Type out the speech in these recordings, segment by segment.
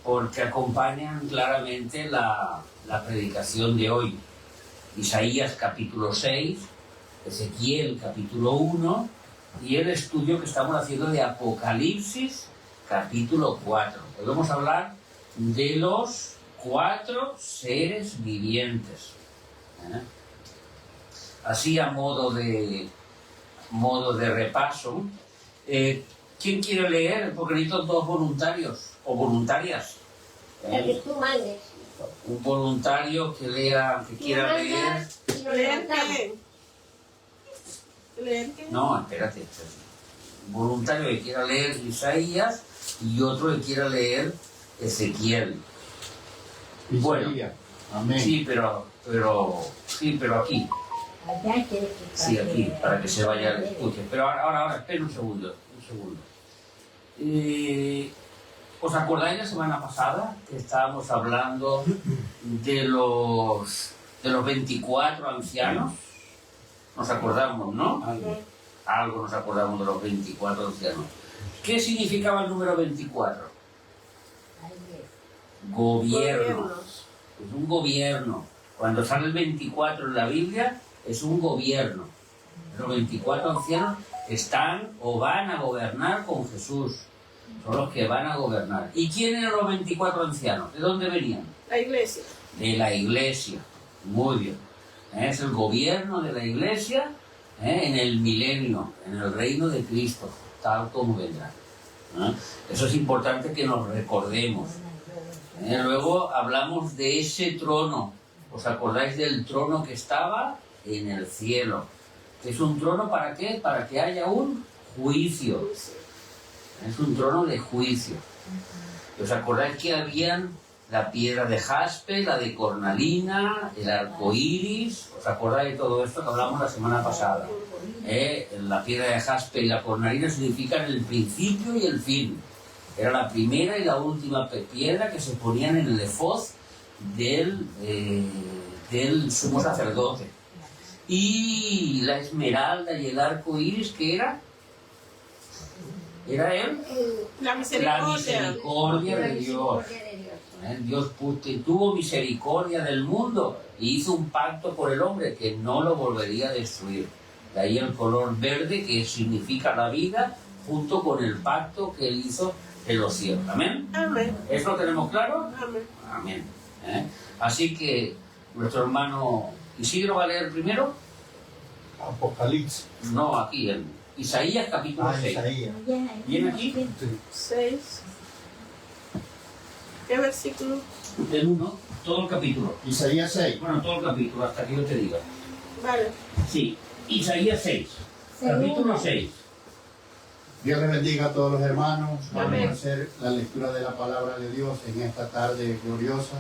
porque acompañan claramente la predicación de hoy. Isaías capítulo 6, Ezequiel capítulo 1 y el estudio que estamos haciendo de Apocalipsis capítulo 4. Hoy vamos a hablar de los 4 seres vivientes. Así a modo de repaso, ¿quién quiere leer? Porque necesito 2 voluntarios o voluntarias. El que tú mandes. Un voluntario que lea, que quiera leer. ¿Leer qué? ¿Leer qué? No, espérate. Un voluntario que quiera leer Isaías y otro que quiera leer Ezequiel. Bueno, amén. sí, pero aquí. Sí, aquí, para que se vaya al escuche. Pero ahora, espera un segundo. ¿Os acordáis la semana pasada que estábamos hablando de los 24 ancianos? Nos acordamos, ¿no? Algo nos acordamos de los 24 ancianos. ¿Qué significaba el número 24? Gobierno. Es un gobierno. Cuando sale el 24 en la Biblia, es un gobierno. Los 24 ancianos están o van a gobernar con Jesús. Son los que van a gobernar. ¿Y quién eran los 24 ancianos? ¿De dónde venían? La iglesia. De la iglesia. Muy bien. Es el gobierno de la iglesia en el milenio, en el reino de Cristo, tal como vendrá. Eso es importante que nos recordemos. Luego hablamos de ese trono. ¿Os acordáis del trono que estaba en el cielo? ¿Es un trono para qué? Para que haya un juicio. Es un trono de juicio. ¿Os acordáis que habían la piedra de jaspe, la de cornalina, el arco iris? ¿Os acordáis de todo esto que hablamos la semana pasada? La piedra de jaspe y la cornalina significan el principio y el fin. Era la primera y la última piedra que se ponían en el efod del sumo sacerdote. Y la esmeralda y el arco iris, ¿qué era? Era él, La misericordia. misericordia de Dios. Dios tuvo misericordia del mundo y hizo un pacto por el hombre que no lo volvería a destruir. De ahí el color verde, que significa la vida, junto con el pacto que él hizo en los cielos. ¿Amén? Amén. ¿Eso lo tenemos claro? Amén. Amén. Así que nuestro hermano Isidro va a leer primero. Apocalipsis. No, aquí en Isaías capítulo 6. Isaías. ¿Viene aquí? 6. ¿Qué versículo? El 1, todo el capítulo. Isaías 6. Bueno, todo el capítulo, hasta que yo te diga. Vale. Sí, Isaías 6, capítulo 6. Dios les bendiga a todos los hermanos. Vamos Amén. a hacer la lectura de la palabra de Dios en esta tarde gloriosa.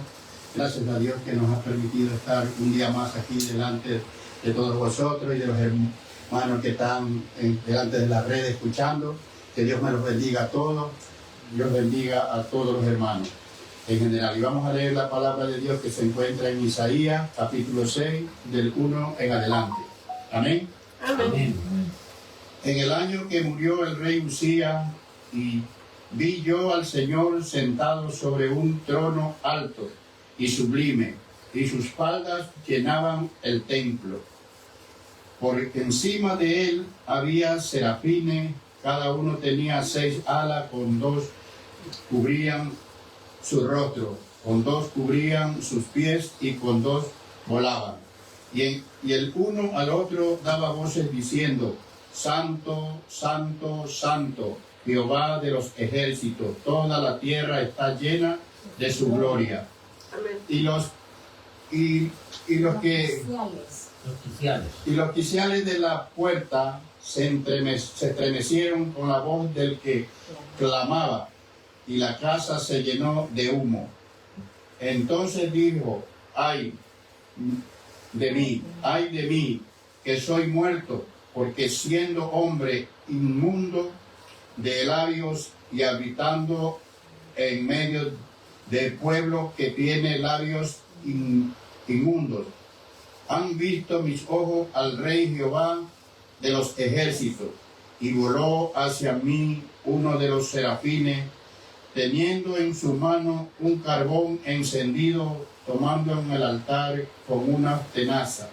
Gracias a Dios que nos ha permitido estar un día más aquí delante de todos vosotros y de los hermanos que están delante de la red escuchando. Que Dios me los bendiga a todos. Dios bendiga a todos los hermanos en general. Y vamos a leer la palabra de Dios que se encuentra en Isaías capítulo 6 del 1 en adelante. Amén. Amén. En el año que murió el rey Usías, y vi yo al Señor sentado sobre un trono alto y sublime, y sus faldas llenaban el templo. Por encima de él había serafines, cada uno tenía 6 alas, con 2 cubrían su rostro, con 2 cubrían sus pies y con 2 volaban. Y el uno al otro daba voces diciendo: Santo, Santo, Santo, Jehová de los ejércitos, toda la tierra está llena de su gloria. Amén. Y los oficiales de la puerta se estremecieron con la voz del que clamaba, y la casa se llenó de humo. Entonces dijo: ay de mí, que soy muerto, porque siendo hombre inmundo de labios y habitando en medio de pueblo que tiene labios inmundos, han visto mis ojos al Rey Jehová de los ejércitos. Y voló hacia mí uno de los serafines teniendo en su mano un carbón encendido, tomando en el altar con una tenaza,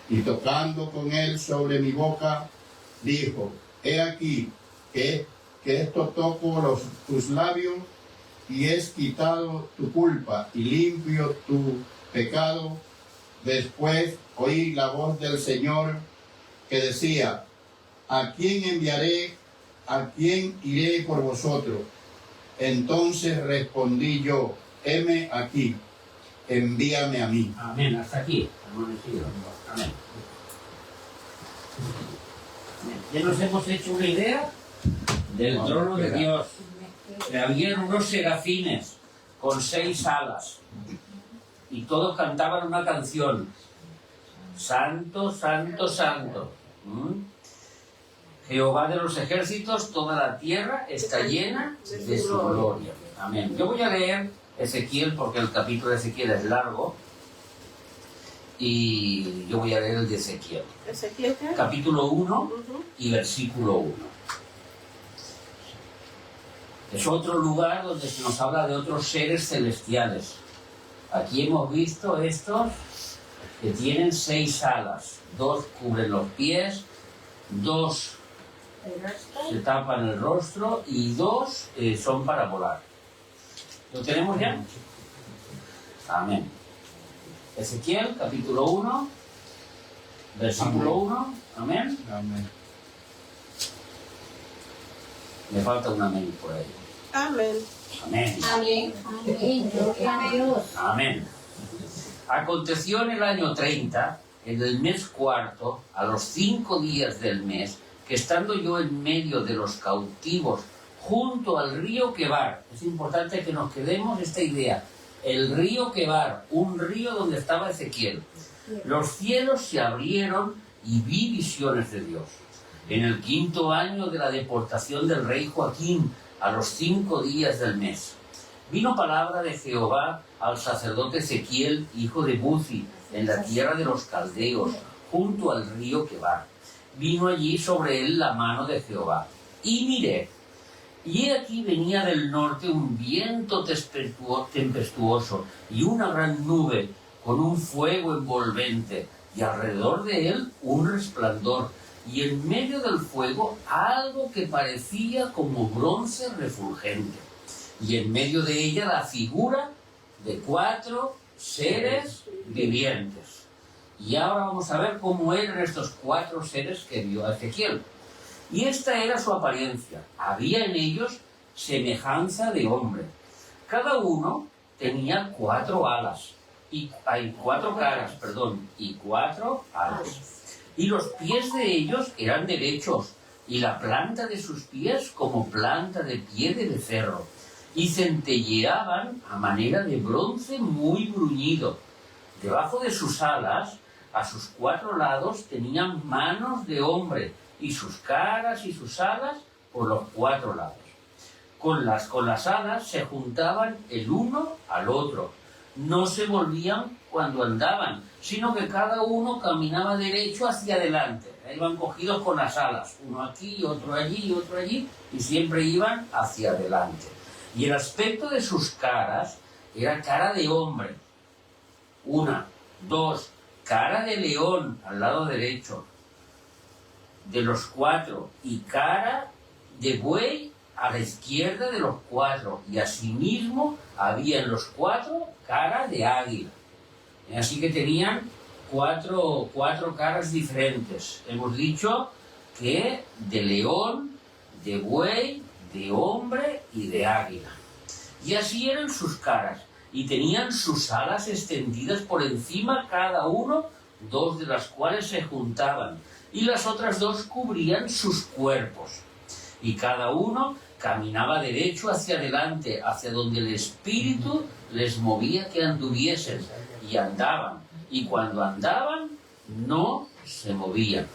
y tocando con él sobre mi boca, dijo: he aquí que esto toco tus labios, y es quitado tu culpa y limpio tu pecado. Después oí la voz del Señor que decía: ¿a quién enviaré? ¿A quién iré por vosotros? Entonces respondí yo: heme aquí, envíame a mí. Amén. Hasta aquí. Amén. Ya nos hemos hecho una idea del trono de Dios. Había unos serafines con 6 alas y todos cantaban una canción: Santo, Santo, Santo. Jehová de los ejércitos, toda la tierra está llena de su gloria. Amén. Yo voy a leer Ezequiel porque el capítulo de Ezequiel es largo y yo voy a leer el de Ezequiel. ¿Ezequiel qué? Capítulo 1 y versículo 1. Es otro lugar donde se nos habla de otros seres celestiales. Aquí hemos visto estos que tienen 6 alas. 2 cubren los pies, 2 se tapan el rostro y 2 son para volar. ¿Lo tenemos ya? Amén. Ezequiel, capítulo 1, versículo 1. Amén. Amén. Me falta un amén por ahí. Amén. Amén. Amén. Amén. Gloria a Dios. Amén. Aconteció en el año 30, en el mes cuarto, a los 5 días del mes, que estando yo en medio de los cautivos, junto al río Quebar, es importante que nos quedemos esta idea, el río Quebar, un río donde estaba Ezequiel. Los cielos se abrieron y vi visiones de Dios. En el 5.º año de la deportación del rey Joaquín, a los 5 días del mes, vino palabra de Jehová al sacerdote Ezequiel, hijo de Buzi, en la tierra de los caldeos, junto al río Quebar. Vino allí sobre él la mano de Jehová. Y miré, y he aquí venía del norte un viento tempestuoso y una gran nube con un fuego envolvente, y alrededor de él un resplandor, y en medio del fuego algo que parecía como bronce refulgente, y en medio de ella la figura de 4 seres vivientes. Y ahora vamos a ver cómo eran estos 4 seres que vio a Ezequiel. Y esta era su apariencia. Había en ellos semejanza de hombre. Cada uno tenía 4 alas. Hay 4 caras, y 4 alas. Y los pies de ellos eran derechos, y la planta de sus pies como planta de pie de becerro. Y centelleaban a manera de bronce muy bruñido. Debajo de sus alas, a sus 4 lados, tenían manos de hombre, y sus caras y sus alas por los 4 lados. Con las alas se juntaban el uno al otro. No se volvían cuando andaban, sino que cada uno caminaba derecho hacia adelante. Iban cogidos con las alas, uno aquí, otro allí y otro allí, y siempre iban hacia adelante. Y el aspecto de sus caras era cara de hombre. 1, 2, cara de león al lado derecho de los 4, y cara de buey a la izquierda de los 4, y asimismo había en los 4 cara de águila. Así que tenían 4 caras diferentes. Hemos dicho que de león, de buey, de hombre y de águila. Y así eran sus caras, y tenían sus alas extendidas por encima cada uno, 2 de las cuales se juntaban, y las otras 2 cubrían sus cuerpos. Y cada uno caminaba derecho hacia adelante, hacia donde el Espíritu les movía que anduviesen, y andaban. Y cuando andaban, no se movían.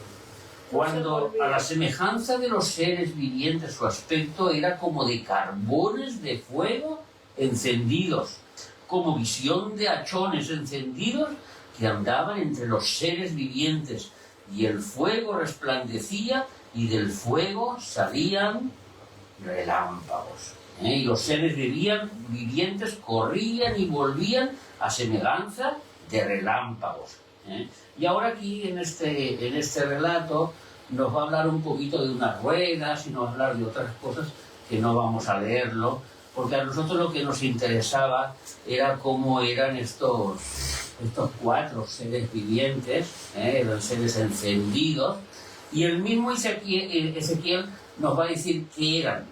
Cuando a la semejanza de los seres vivientes su aspecto era como de carbones de fuego encendidos, como visión de hachones encendidos que andaban entre los seres vivientes, y el fuego resplandecía y del fuego salían relámpagos. Y los seres vivientes corrían y volvían a semejanza de relámpagos. Y ahora aquí en este relato nos va a hablar un poquito de unas ruedas y nos va a hablar de otras cosas que no vamos a leerlo, porque a nosotros lo que nos interesaba era cómo eran estos 4 seres vivientes, eran seres encendidos, y el mismo Ezequiel nos va a decir qué eran,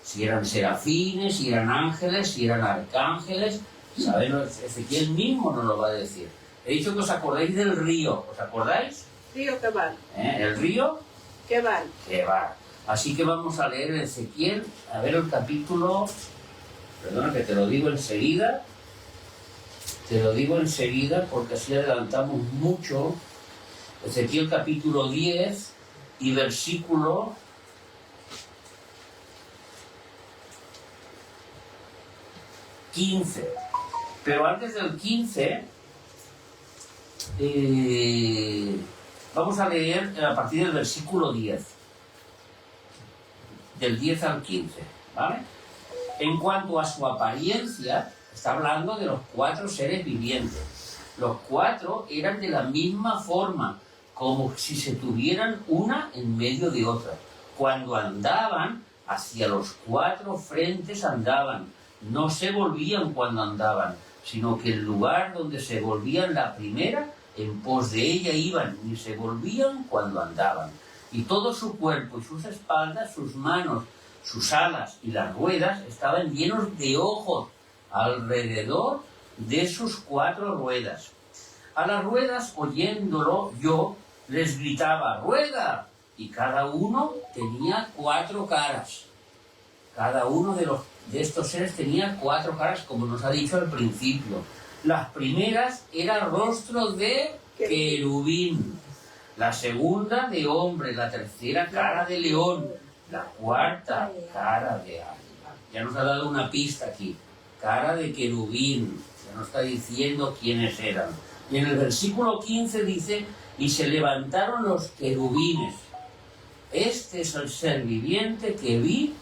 si eran serafines, si eran ángeles, si eran arcángeles. ¿Saben? Ezequiel mismo nos lo va a decir. He dicho que os acordéis del río, ¿os acordáis? Río Quebar. El río Quebar. Quebar. Así que vamos a leer Ezequiel, a ver el capítulo, perdona que te lo digo enseguida, porque así adelantamos mucho. Ezequiel capítulo 10 y versículo 15. Pero antes del 15, vamos a leer a partir del versículo 10. Del 10 al 15, ¿vale? En cuanto a su apariencia, está hablando de los 4 seres vivientes. Los 4 eran de la misma forma, como si se tuvieran una en medio de otra. Cuando andaban, hacia los 4 frentes andaban. No se volvían cuando andaban, sino que el lugar donde se volvían la primera, en pos de ella iban, ni se volvían cuando andaban. Y todo su cuerpo y sus espaldas, sus manos, sus alas y las ruedas estaban llenos de ojos alrededor de sus 4 ruedas. A las ruedas, oyéndolo yo, les gritaba, ¡rueda! Y cada uno tenía 4 caras. Cada uno de estos seres tenía 4 caras, como nos ha dicho al principio. Las primeras eran rostros de querubín, la segunda de hombre, la tercera cara de león, la cuarta cara de águila. Ya nos ha dado una pista aquí, cara de querubín, ya nos está diciendo quiénes eran. Y en el versículo 15 dice, y se levantaron los querubines. Este es el ser viviente que vi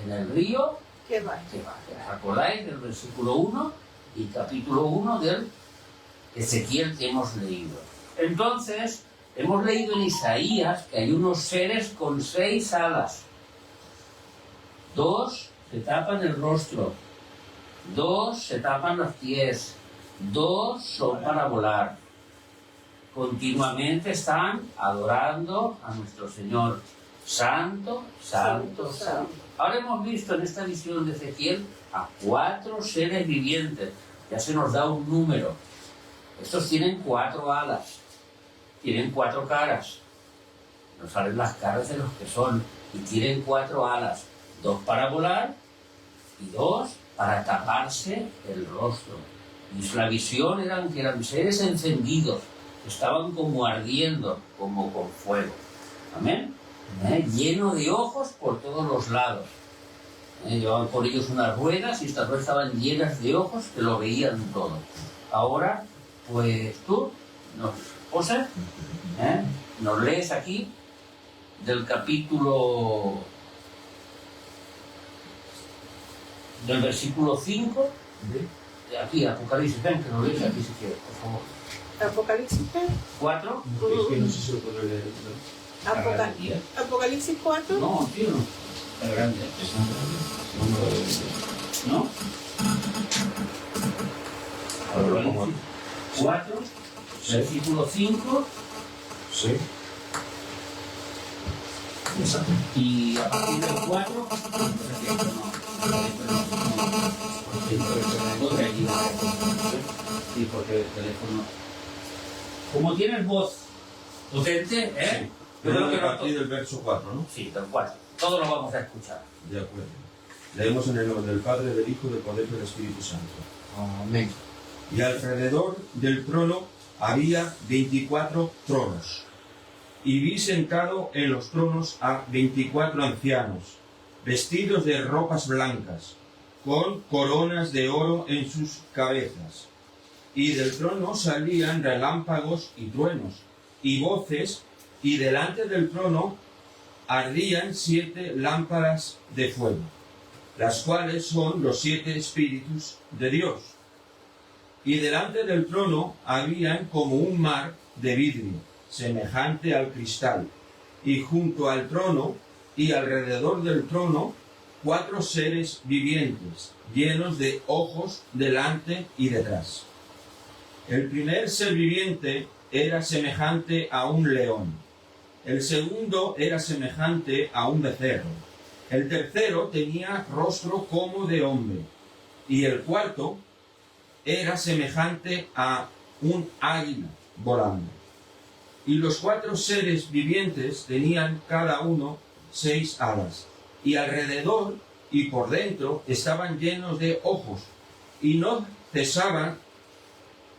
en el río Quebar. ¿Os acordáis del versículo 1 y capítulo 1 del Ezequiel que hemos leído? Entonces, hemos leído en Isaías que hay unos seres con 6 alas. 2 se tapan el rostro, 2 se tapan los pies, 2 son para volar. Continuamente están adorando a nuestro Señor. Santo, santo, santo. Ahora hemos visto en esta visión de Ezequiel a 4 seres vivientes. Ya se nos da un número. Estos tienen 4 alas. Tienen 4 caras. Nos salen las caras de los que son. Y tienen 4 alas. 2 para volar y 2 para taparse el rostro. Y la visión eran seres encendidos. Que estaban como ardiendo, como con fuego. Amén. Lleno de ojos por todos los lados. Llevaban por ellos unas ruedas y estas ruedas estaban llenas de ojos que lo veían todo. Ahora, pues tú, José, nos lees aquí del capítulo, del versículo 5, aquí, Apocalipsis, ven que lo lees aquí si quieres, por favor. Apocalipsis 4. Es que no sé si lo puedo leer. Apocalipsis 4. No, tío, no. Está grande. ¿No? Apocalipsis 4, versículo 5. Sí. Exacto. Y a partir del 4, sí, porque el teléfono. Como tienes voz potente, Sí. Yo creo que a partir del verso 4, ¿no? Sí, del 4. Todo lo vamos a escuchar. De acuerdo. Leemos en el nombre del Padre, del Hijo y del poder del Espíritu Santo. Amén. Y alrededor del trono había 24 tronos. Y vi sentado en los tronos a 24 ancianos, vestidos de ropas blancas, con coronas de oro en sus cabezas. Y del trono salían relámpagos y truenos, y voces, y delante del trono ardían 7 lámparas de fuego. las cuales son los 7 espíritus de Dios. Y delante del trono habían como un mar de vidrio, semejante al cristal, y junto al trono y alrededor del trono 4 seres vivientes, llenos de ojos delante y detrás. El primer ser viviente era semejante a un león, el segundo era semejante a un becerro, el tercero tenía rostro como de hombre, y el cuarto era semejante a un águila volando. Y los 4 seres vivientes tenían cada uno 6 alas, y alrededor y por dentro estaban llenos de ojos, y no cesaban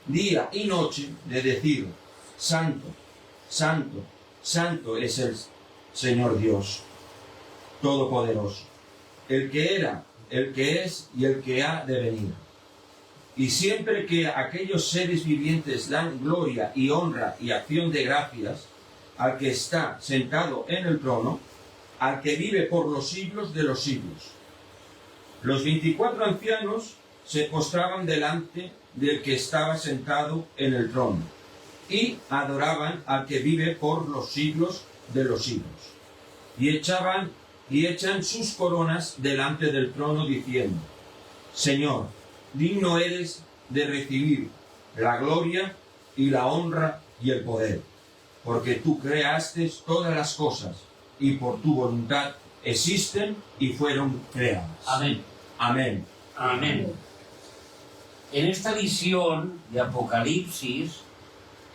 día y noche de decir: Santo, Santo, Santo es el Señor Dios Todopoderoso, el que era, el que es y el que ha de venir. Y siempre que aquellos seres vivientes dan gloria y honra y acción de gracias al que está sentado en el trono, al que vive por los siglos de los siglos. Los 24 ancianos se postraban delante del que estaba sentado en el trono y adoraban al que vive por los siglos de los siglos. Y echan sus coronas delante del trono diciendo: Señor, digno eres de recibir la gloria y la honra y el poder, porque tú creaste todas las cosas y por tu voluntad existen y fueron creadas. Amén. Amén. Amén. En esta visión de Apocalipsis,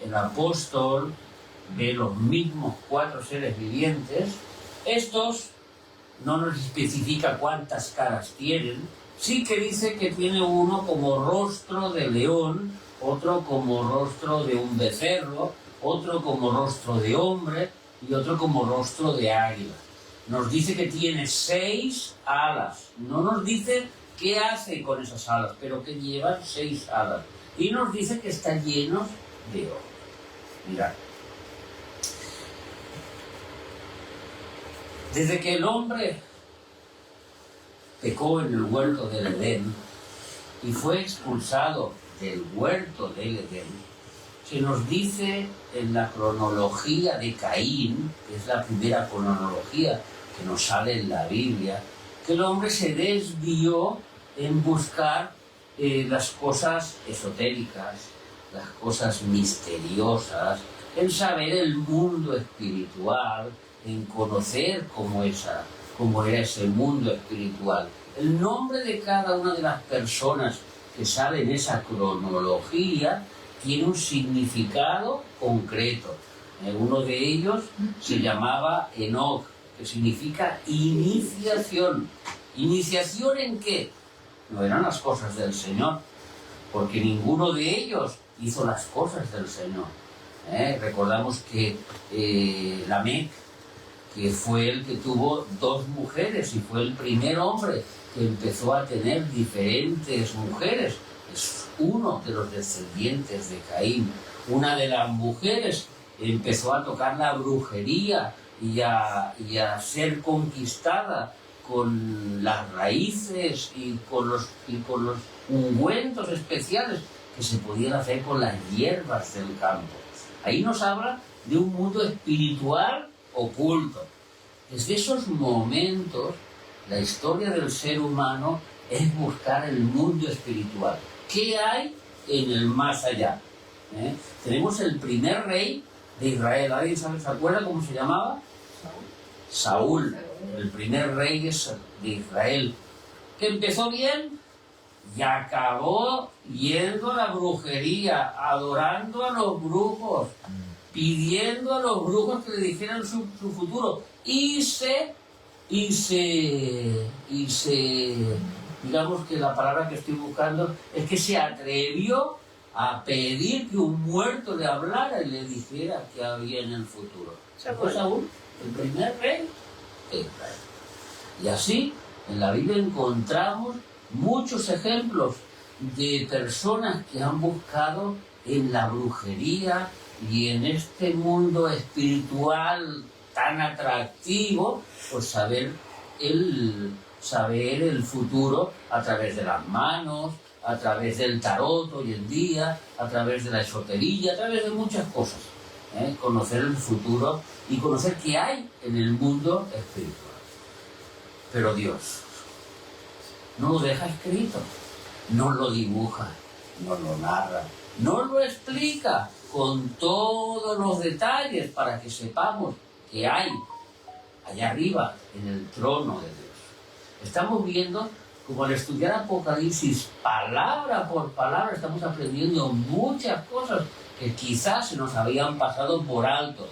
el apóstol ve los mismos 4 seres vivientes. Estos no nos especifica cuántas caras tienen, sí que dice que tiene uno como rostro de león, otro como rostro de un becerro, otro como rostro de hombre y otro como rostro de águila. Nos dice que tiene 6 alas, no nos dice qué hace con esas alas, pero que llevan 6 alas. Y nos dice que están llenos de oro. Mirad. Desde que el hombre pecó en el huerto del Edén y fue expulsado del huerto del Edén, se nos dice en la cronología de Caín, que es la primera cronología que nos sale en la Biblia, que el hombre se desvió en buscar las cosas esotéricas, las cosas misteriosas, en saber el mundo espiritual, en conocer cómo era ese mundo espiritual. El nombre de cada una de las personas que sale en esa cronología tiene un significado concreto. Uno de ellos se llamaba Enoc, que significa iniciación. ¿Iniciación en qué? No eran las cosas del Señor, porque ninguno de ellos hizo las cosas del Señor. Recordamos que Lamec, que fue el que tuvo 2 mujeres y fue el primer hombre que empezó a tener diferentes mujeres, es uno de los descendientes de Caín. Una de las mujeres empezó a tocar la brujería y a ser conquistada con las raíces y con los ungüentos especiales que se podían hacer con las hierbas del campo. Ahí nos habla de un mundo espiritual oculto. Desde esos momentos, la historia del ser humano es buscar el mundo espiritual. ¿Qué hay en el más allá? Tenemos el primer rey de Israel. ¿Alguien se acuerda cómo se llamaba? Saúl, el primer rey de Israel, que empezó bien y acabó yendo a la brujería, adorando a los brujos, pidiendo a los brujos que le dijeran su futuro, y se, digamos que la palabra que estoy buscando es que se atrevió a pedir que un muerto le hablara y le dijera qué había en el futuro. Fue Saúl, el primer rey de Israel. Y así, en la Biblia encontramos muchos ejemplos de personas que han buscado en la brujería y en este mundo espiritual tan atractivo, por saber el saber el futuro a través de las manos, a través del tarot hoy en día, a través de la esotería, a través de muchas cosas. Conocer el futuro y conocer qué hay en el mundo espiritual. Pero Dios no lo deja escrito, no lo dibuja, no lo narra, no lo explica con todos los detalles para que sepamos qué hay allá arriba en el trono de Dios. Estamos viendo como al estudiar Apocalipsis palabra por palabra estamos aprendiendo muchas cosas que quizás se nos habían pasado por alto,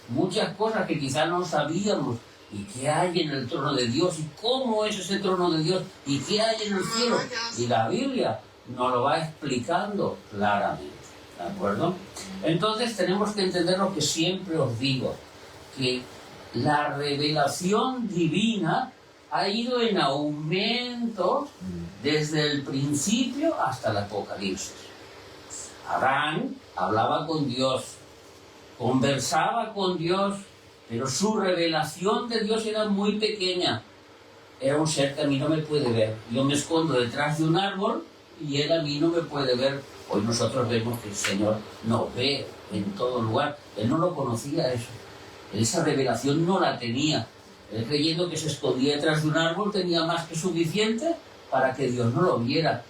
muchas cosas que quizás no sabíamos, y qué hay en el trono de Dios, y cómo es ese trono de Dios, y qué hay en el cielo. Y la Biblia nos lo va explicando claramente, ¿de acuerdo? Entonces tenemos que entender lo que siempre os digo, que la revelación divina ha ido en aumento desde el principio hasta el Apocalipsis. Abraham hablaba con Dios, conversaba con Dios, pero su revelación de Dios era muy pequeña. Era un ser que a mí no me puede ver. Yo me escondo detrás de un árbol y él a mí no me puede ver. Hoy nosotros vemos que el Señor nos ve en todo lugar. Él no lo conocía eso. Esa revelación no la tenía. Él, creyendo que se escondía detrás de un árbol, tenía más que suficiente para que Dios no lo viera.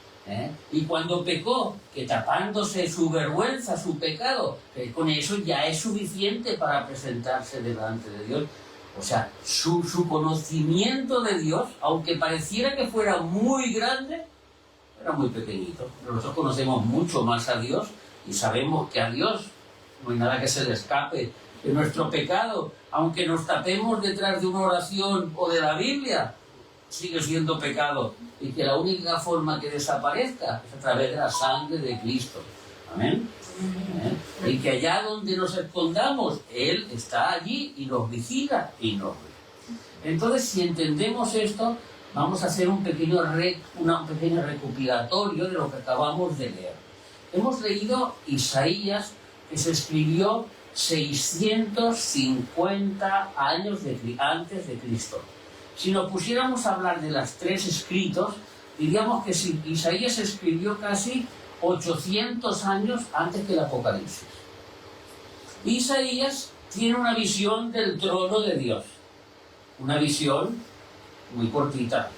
Y cuando pecó, que tapándose su vergüenza, su pecado, con eso ya es suficiente para presentarse delante de Dios. O sea, su conocimiento de Dios, aunque pareciera que fuera muy grande, era muy pequeñito. Pero nosotros conocemos mucho más a Dios y sabemos que a Dios no hay nada que se le escape. Que nuestro pecado, aunque nos tapemos detrás de una oración o de la Biblia, sigue siendo pecado, y que la única forma que desaparezca es a través de la sangre de Cristo. Amén. Y que allá donde nos escondamos, Él está allí y nos vigila y nos ve. Entonces, si entendemos esto, vamos a hacer un pequeño recopilatorio de lo que acabamos de leer. Hemos leído Isaías, que se escribió 650 años antes de Cristo. Si nos pusiéramos a hablar de los tres escritos, diríamos que Isaías se escribió casi 800 años antes que el Apocalipsis. Isaías tiene una visión del trono de Dios, una visión muy cortita,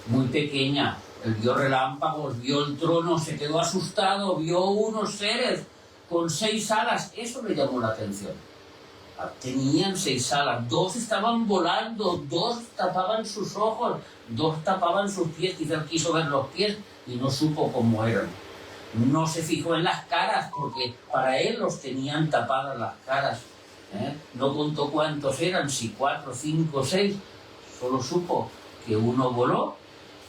muy pequeña. Él vio relámpagos, vio el trono, se quedó asustado, vio unos seres con 6 alas, eso le llamó la atención. Tenían 6 alas, 2 estaban volando, 2 tapaban sus ojos, 2 tapaban sus pies, quizás quiso ver los pies y no supo cómo eran. No se fijó en las caras porque para él los tenían tapadas las caras. No contó cuántos eran, si 4, 5, 6, solo supo que uno voló,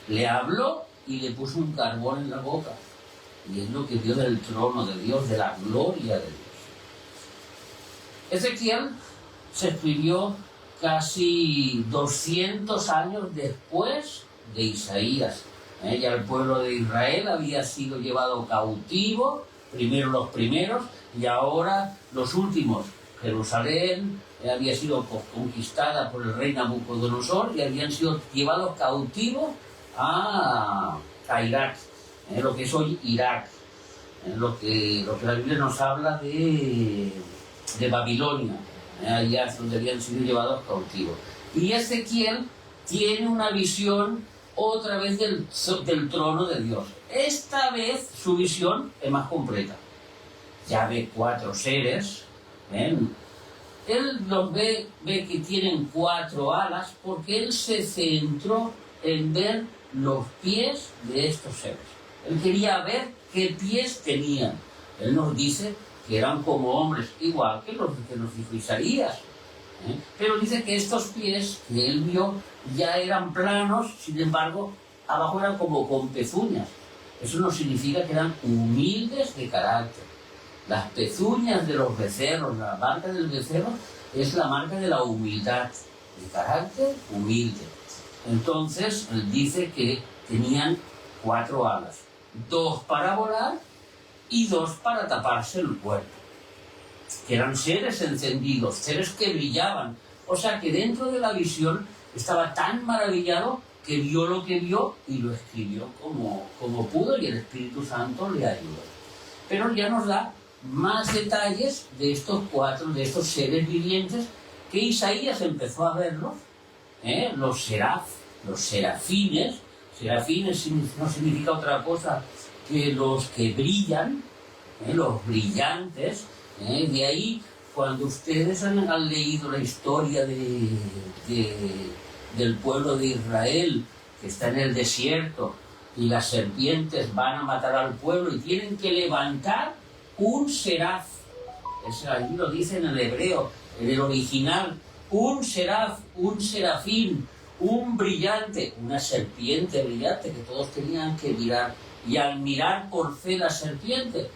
le habló y le puso un carbón en la boca. Y es lo que vio del trono de Dios, de la gloria de Dios. Ezequiel se escribió casi 200 años después de Isaías. Ya el pueblo de Israel había sido llevado cautivo, primero los primeros y ahora los últimos. Jerusalén había sido conquistada por el rey Nabucodonosor y habían sido llevados cautivos a Irak, lo que es hoy Irak, lo que la Biblia nos habla de Babilonia, allá es donde habían sido llevados cautivos. Y Ezequiel tiene una visión otra vez del trono de Dios. Esta vez su visión es más completa. Ya ve 4 seres. Él los ve que tienen 4 alas porque él se centró en ver los pies de estos seres. Él quería ver qué pies tenían. Él nos dice que eran como hombres, igual que los que nos dijo Isaías. Pero dice que estos pies que él vio ya eran planos, sin embargo, abajo eran como con pezuñas. Eso no significa que eran humildes de carácter. Las pezuñas de los becerros, la marca del becerro, es la marca de la humildad, de carácter humilde. Entonces, él dice que tenían 4 alas, 2 para volar y 2 para taparse el cuerpo, que eran seres encendidos, seres que brillaban. O sea que dentro de la visión, estaba tan maravillado que vio lo que vio y lo escribió como pudo, y el Espíritu Santo le ayudó. Pero ya nos da más detalles de de estos seres vivientes que Isaías empezó a verlos, los serafines. Serafines no significa otra cosa que los que brillan, los brillantes. De ahí, cuando ustedes han leído la historia del pueblo de Israel, que está en el desierto, y las serpientes van a matar al pueblo y tienen que levantar un seraf. Eso allí lo dice en el hebreo, en el original, un seraf, un serafín, un brillante, una serpiente brillante que todos tenían que mirar. Y al mirar por fe la serpiente,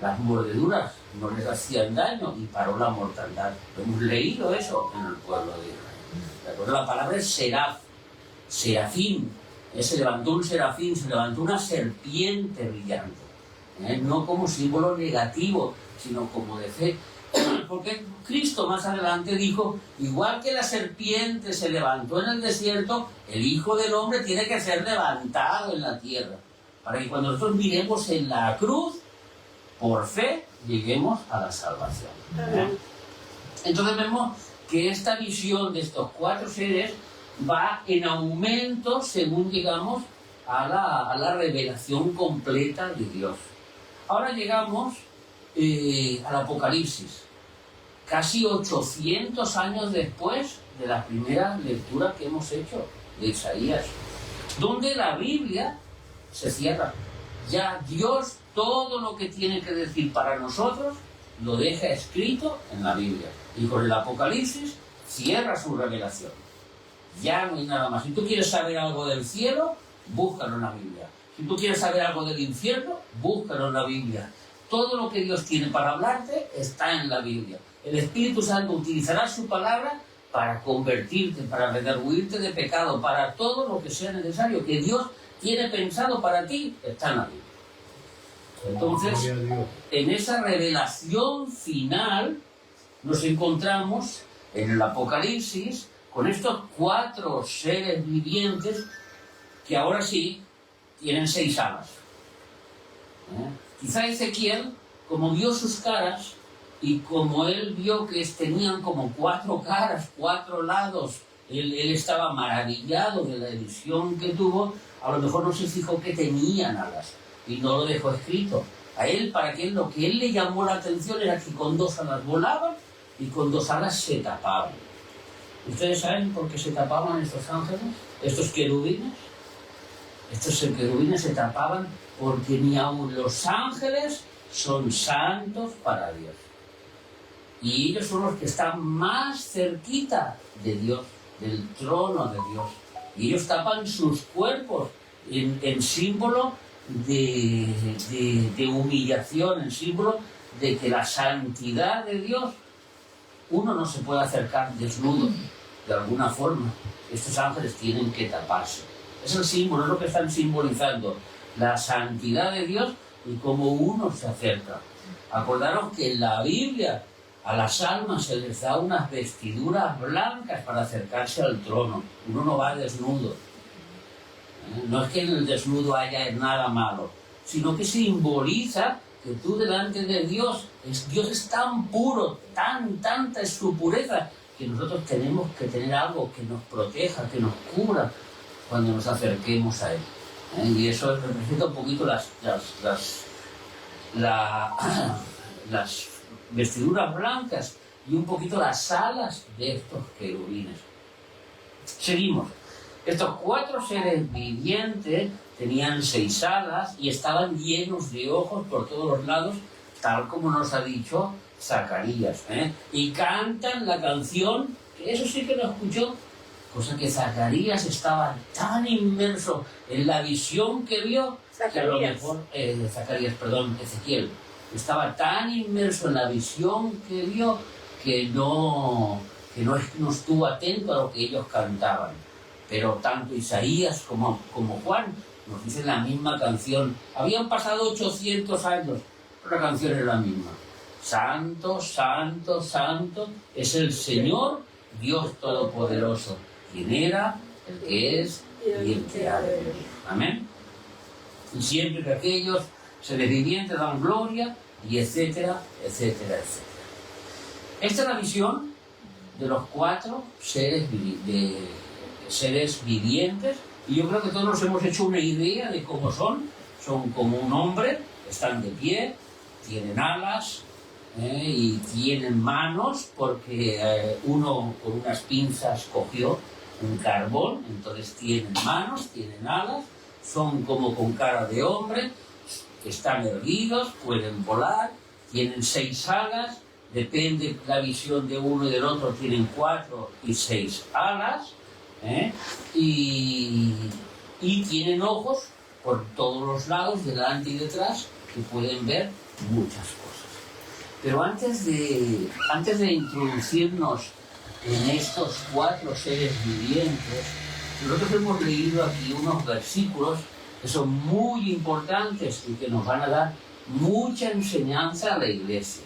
las mordeduras no les hacían daño y paró la mortandad. Hemos leído eso en el pueblo de Israel. ¿De acuerdo? La palabra es seraf, serafín. Se levantó un serafín, se levantó una serpiente brillante. No como símbolo negativo, sino como de fe. Porque Cristo más adelante dijo, igual que la serpiente se levantó en el desierto, el Hijo del Hombre tiene que ser levantado en la tierra, para que cuando nosotros miremos en la cruz, por fe, lleguemos a la salvación. Entonces vemos que esta visión de estos 4 seres va en aumento según llegamos a la revelación completa de Dios. Ahora llegamos al Apocalipsis, casi 800 años después de la primera lectura que hemos hecho de Isaías, donde la Biblia se cierra. Ya Dios todo lo que tiene que decir para nosotros lo deja escrito en la Biblia, y con el Apocalipsis cierra su revelación. Ya no hay nada más. Si tú quieres saber algo del cielo, búscalo en la Biblia. Si tú quieres saber algo del infierno, búscalo en la Biblia. Todo lo que Dios tiene para hablarte está en la Biblia. El Espíritu Santo utilizará su palabra para convertirte, para redarguirte de pecado, para todo lo que sea necesario que Dios tiene pensado para ti, está en la Biblia. Entonces, en esa revelación final nos encontramos en el Apocalipsis con estos 4 seres vivientes que ahora sí tienen 6 alas. Quizá Ezequiel, como vio sus caras y como él vio que tenían como 4 caras, 4 lados, él estaba maravillado de la visión que tuvo, a lo mejor no se fijó que tenían alas y no lo dejó escrito. A él, lo que él le llamó la atención era que con 2 alas volaban y con 2 alas se tapaban. ¿Ustedes saben por qué se tapaban estos ángeles, estos querubines? Estos querubines se tapaban porque ni aun los ángeles son santos para Dios. Y ellos son los que están más cerquita de Dios, del trono de Dios. Y ellos tapan sus cuerpos en símbolo de humillación, en símbolo de que la santidad de Dios, uno no se puede acercar desnudo de alguna forma. Estos ángeles tienen que taparse. Es el símbolo, es lo que están simbolizando, la santidad de Dios y cómo uno se acerca. Acordaros que en la Biblia a las almas se les da unas vestiduras blancas para acercarse al trono. Uno no va desnudo. No es que en el desnudo haya nada malo, sino que simboliza que tú delante de Dios, Dios es tan puro, tanta es su pureza, que nosotros tenemos que tener algo que nos proteja, que nos cubra cuando nos acerquemos a Él. Y eso representa un poquito las vestiduras blancas y un poquito las alas de estos querubines. Seguimos. Estos 4 seres vivientes tenían 6 alas y estaban llenos de ojos por todos los lados, tal como nos ha dicho Zacarías. Y cantan la canción, que eso sí que lo escuchó, cosa que Zacarías estaba tan inmerso en la visión que vio, que a lo mejor, Ezequiel, estaba tan inmerso en la visión que vio que no estuvo atento a lo que ellos cantaban. Pero tanto Isaías como Juan nos dicen la misma canción. Habían pasado 800 años, pero la canción era la misma. Santo, santo, santo es el Señor Dios Todopoderoso. quien era, el que es y el que ha de venir. Amén. Y siempre que aquellos seres vivientes dan gloria, y etcétera, etcétera, etcétera. Esta es la visión de los 4 seres vivientes, y yo creo que todos nos hemos hecho una idea de cómo son. Son como un hombre, están de pie, tienen alas y tienen manos, porque uno con unas pinzas cogió un carbón, entonces tienen manos, tienen alas, son como con cara de hombre, están erguidos, pueden volar, tienen 6 alas, depende de la visión de uno y del otro, tienen 4 y 6 alas, y tienen ojos por todos los lados, delante y detrás, que pueden ver muchas cosas. Pero antes de introducirnos en estos 4 seres vivientes, nosotros hemos leído aquí unos versículos que son muy importantes y que nos van a dar mucha enseñanza a la iglesia.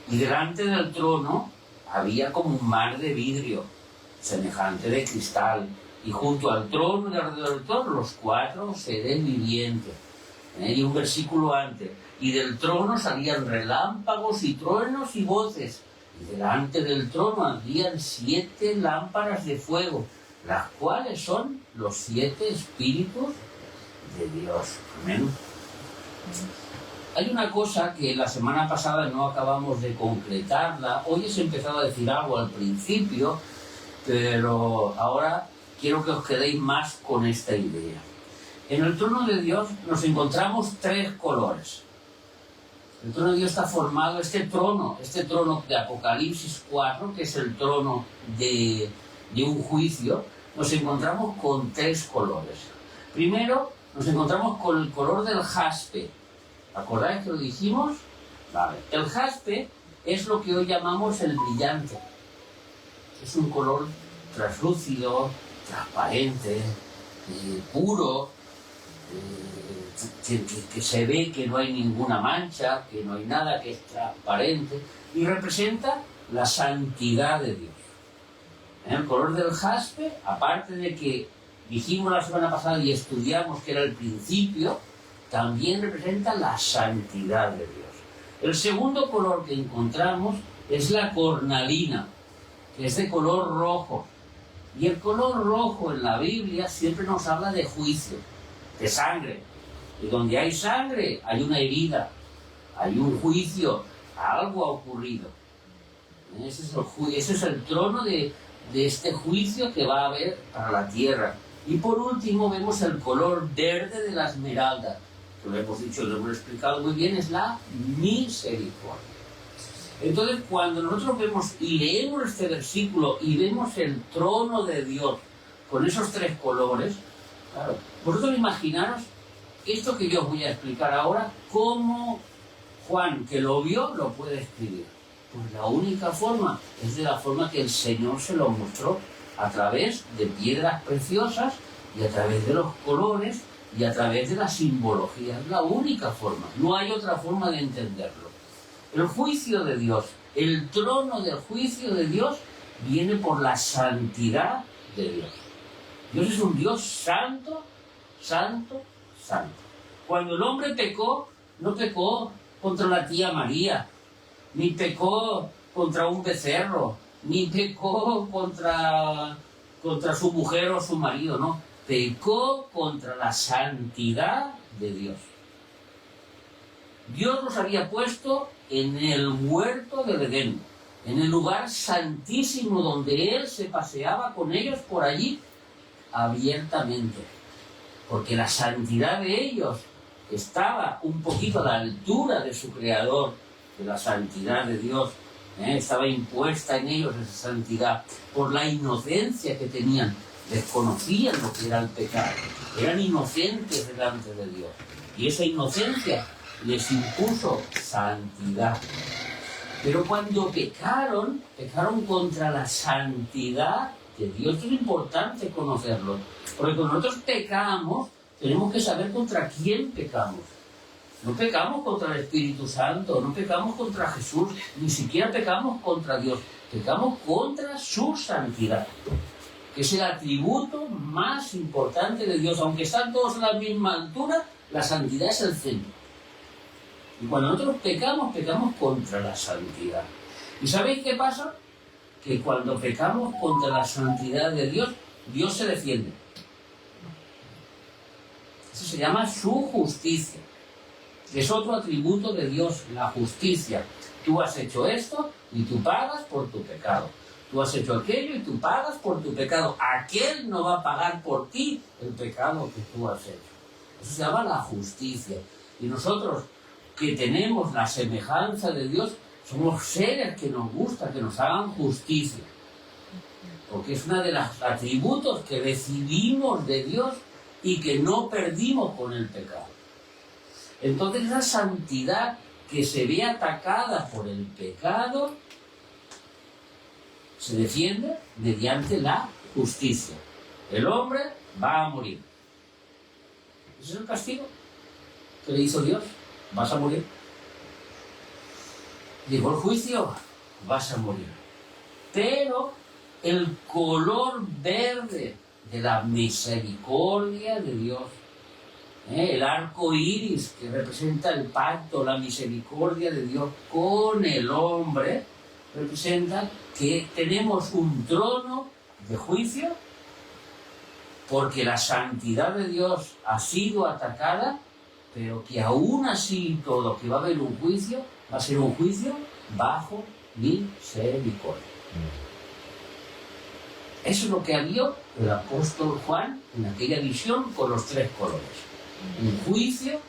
Y delante del trono había como un mar de vidrio, semejante de cristal, y junto al trono y alrededor del trono los 4 seres vivientes. Y un versículo antes, y del trono salían relámpagos y truenos y voces, y delante del trono habían 7 lámparas de fuego, las cuales son los 7 espíritus de Dios. Amén. Hay una cosa que la semana pasada no acabamos de concretarla. Hoy he empezado a decir algo al principio, pero ahora quiero que os quedéis más con esta idea. En el trono de Dios nos encontramos 3 colores. El trono de Dios está formado, este trono de Apocalipsis 4, que es el trono de un juicio, nos encontramos con 3 colores. Primero, nos encontramos con el color del jaspe. ¿Acordáis que lo dijimos? Vale. El jaspe es lo que hoy llamamos el brillante. Es un color translúcido, transparente, puro, que se ve que no hay ninguna mancha, que no hay nada, que es transparente, y representa la santidad de Dios. El color del jaspe, aparte de que dijimos la semana pasada y estudiamos que era el principio, también representa la santidad de Dios. El segundo color que encontramos es la cornalina, que es de color rojo. Y el color rojo en la Biblia siempre nos habla de juicio, de sangre. Y donde hay sangre hay una herida, hay un juicio, algo ha ocurrido. Ese es el trono de este juicio que va a haber para la tierra. Y por último vemos el color verde de la esmeralda, que lo hemos dicho, lo hemos explicado muy bien, es la misericordia. Entonces, cuando nosotros vemos y leemos este versículo y vemos el trono de Dios con esos 3 colores, claro, vosotros imaginaros esto que yo os voy a explicar ahora, cómo Juan, que lo vio, lo puede escribir. Pues la única forma es de la forma que el Señor se lo mostró, a través de piedras preciosas y a través de los colores y a través de la simbología. Es la única forma, no hay otra forma de entenderlo. El juicio de Dios, el trono del juicio de Dios, viene por la santidad de Dios. Dios es un Dios santo, santo, santo. Cuando el hombre pecó, no pecó contra la tía María, ni pecó contra un becerro, ni pecó contra su mujer o su marido, no. Pecó contra la santidad de Dios. Dios los había puesto en el huerto del Edén, en el lugar santísimo donde Él se paseaba con ellos por allí abiertamente, porque la santidad de ellos estaba un poquito a la altura de su Creador, de la santidad de Dios. Estaba impuesta en ellos esa santidad por la inocencia que tenían. Desconocían lo que era el pecado, eran inocentes delante de Dios, y esa inocencia les impuso santidad. Pero cuando pecaron contra la santidad de Dios. Esto es importante conocerlo, porque cuando nosotros pecamos tenemos que saber contra quién pecamos. No pecamos contra el Espíritu Santo, no pecamos contra Jesús, ni siquiera pecamos contra Dios. Pecamos contra su santidad, que es el atributo más importante de Dios. Aunque están todos a la misma altura, la santidad es el centro. Y cuando nosotros pecamos, pecamos contra la santidad. ¿Y sabéis qué pasa? Que cuando pecamos contra la santidad de Dios, Dios se defiende. Eso se llama su justicia. Es otro atributo de Dios, la justicia. Tú has hecho esto y tú pagas por tu pecado. Tú has hecho aquello y tú pagas por tu pecado. Aquel no va a pagar por ti el pecado que tú has hecho. Eso se llama la justicia. Y nosotros, que tenemos la semejanza de Dios, somos seres que nos gusta que nos hagan justicia. Porque es uno de los atributos que recibimos de Dios y que no perdimos con el pecado. Entonces esa santidad que se ve atacada por el pecado se defiende mediante la justicia. El hombre va a morir. Ese es el castigo que le hizo Dios. Vas a morir. Llegó el juicio, vas a morir. Pero el color verde de la misericordia de Dios, el arco iris que representa el pacto, la misericordia de Dios con el hombre, representa que tenemos un trono de juicio porque la santidad de Dios ha sido atacada, pero que aún así todo, que va a haber un juicio, va a ser un juicio bajo misericordia. Eso es lo que vio el apóstol Juan en aquella visión con los tres colores. Un juicio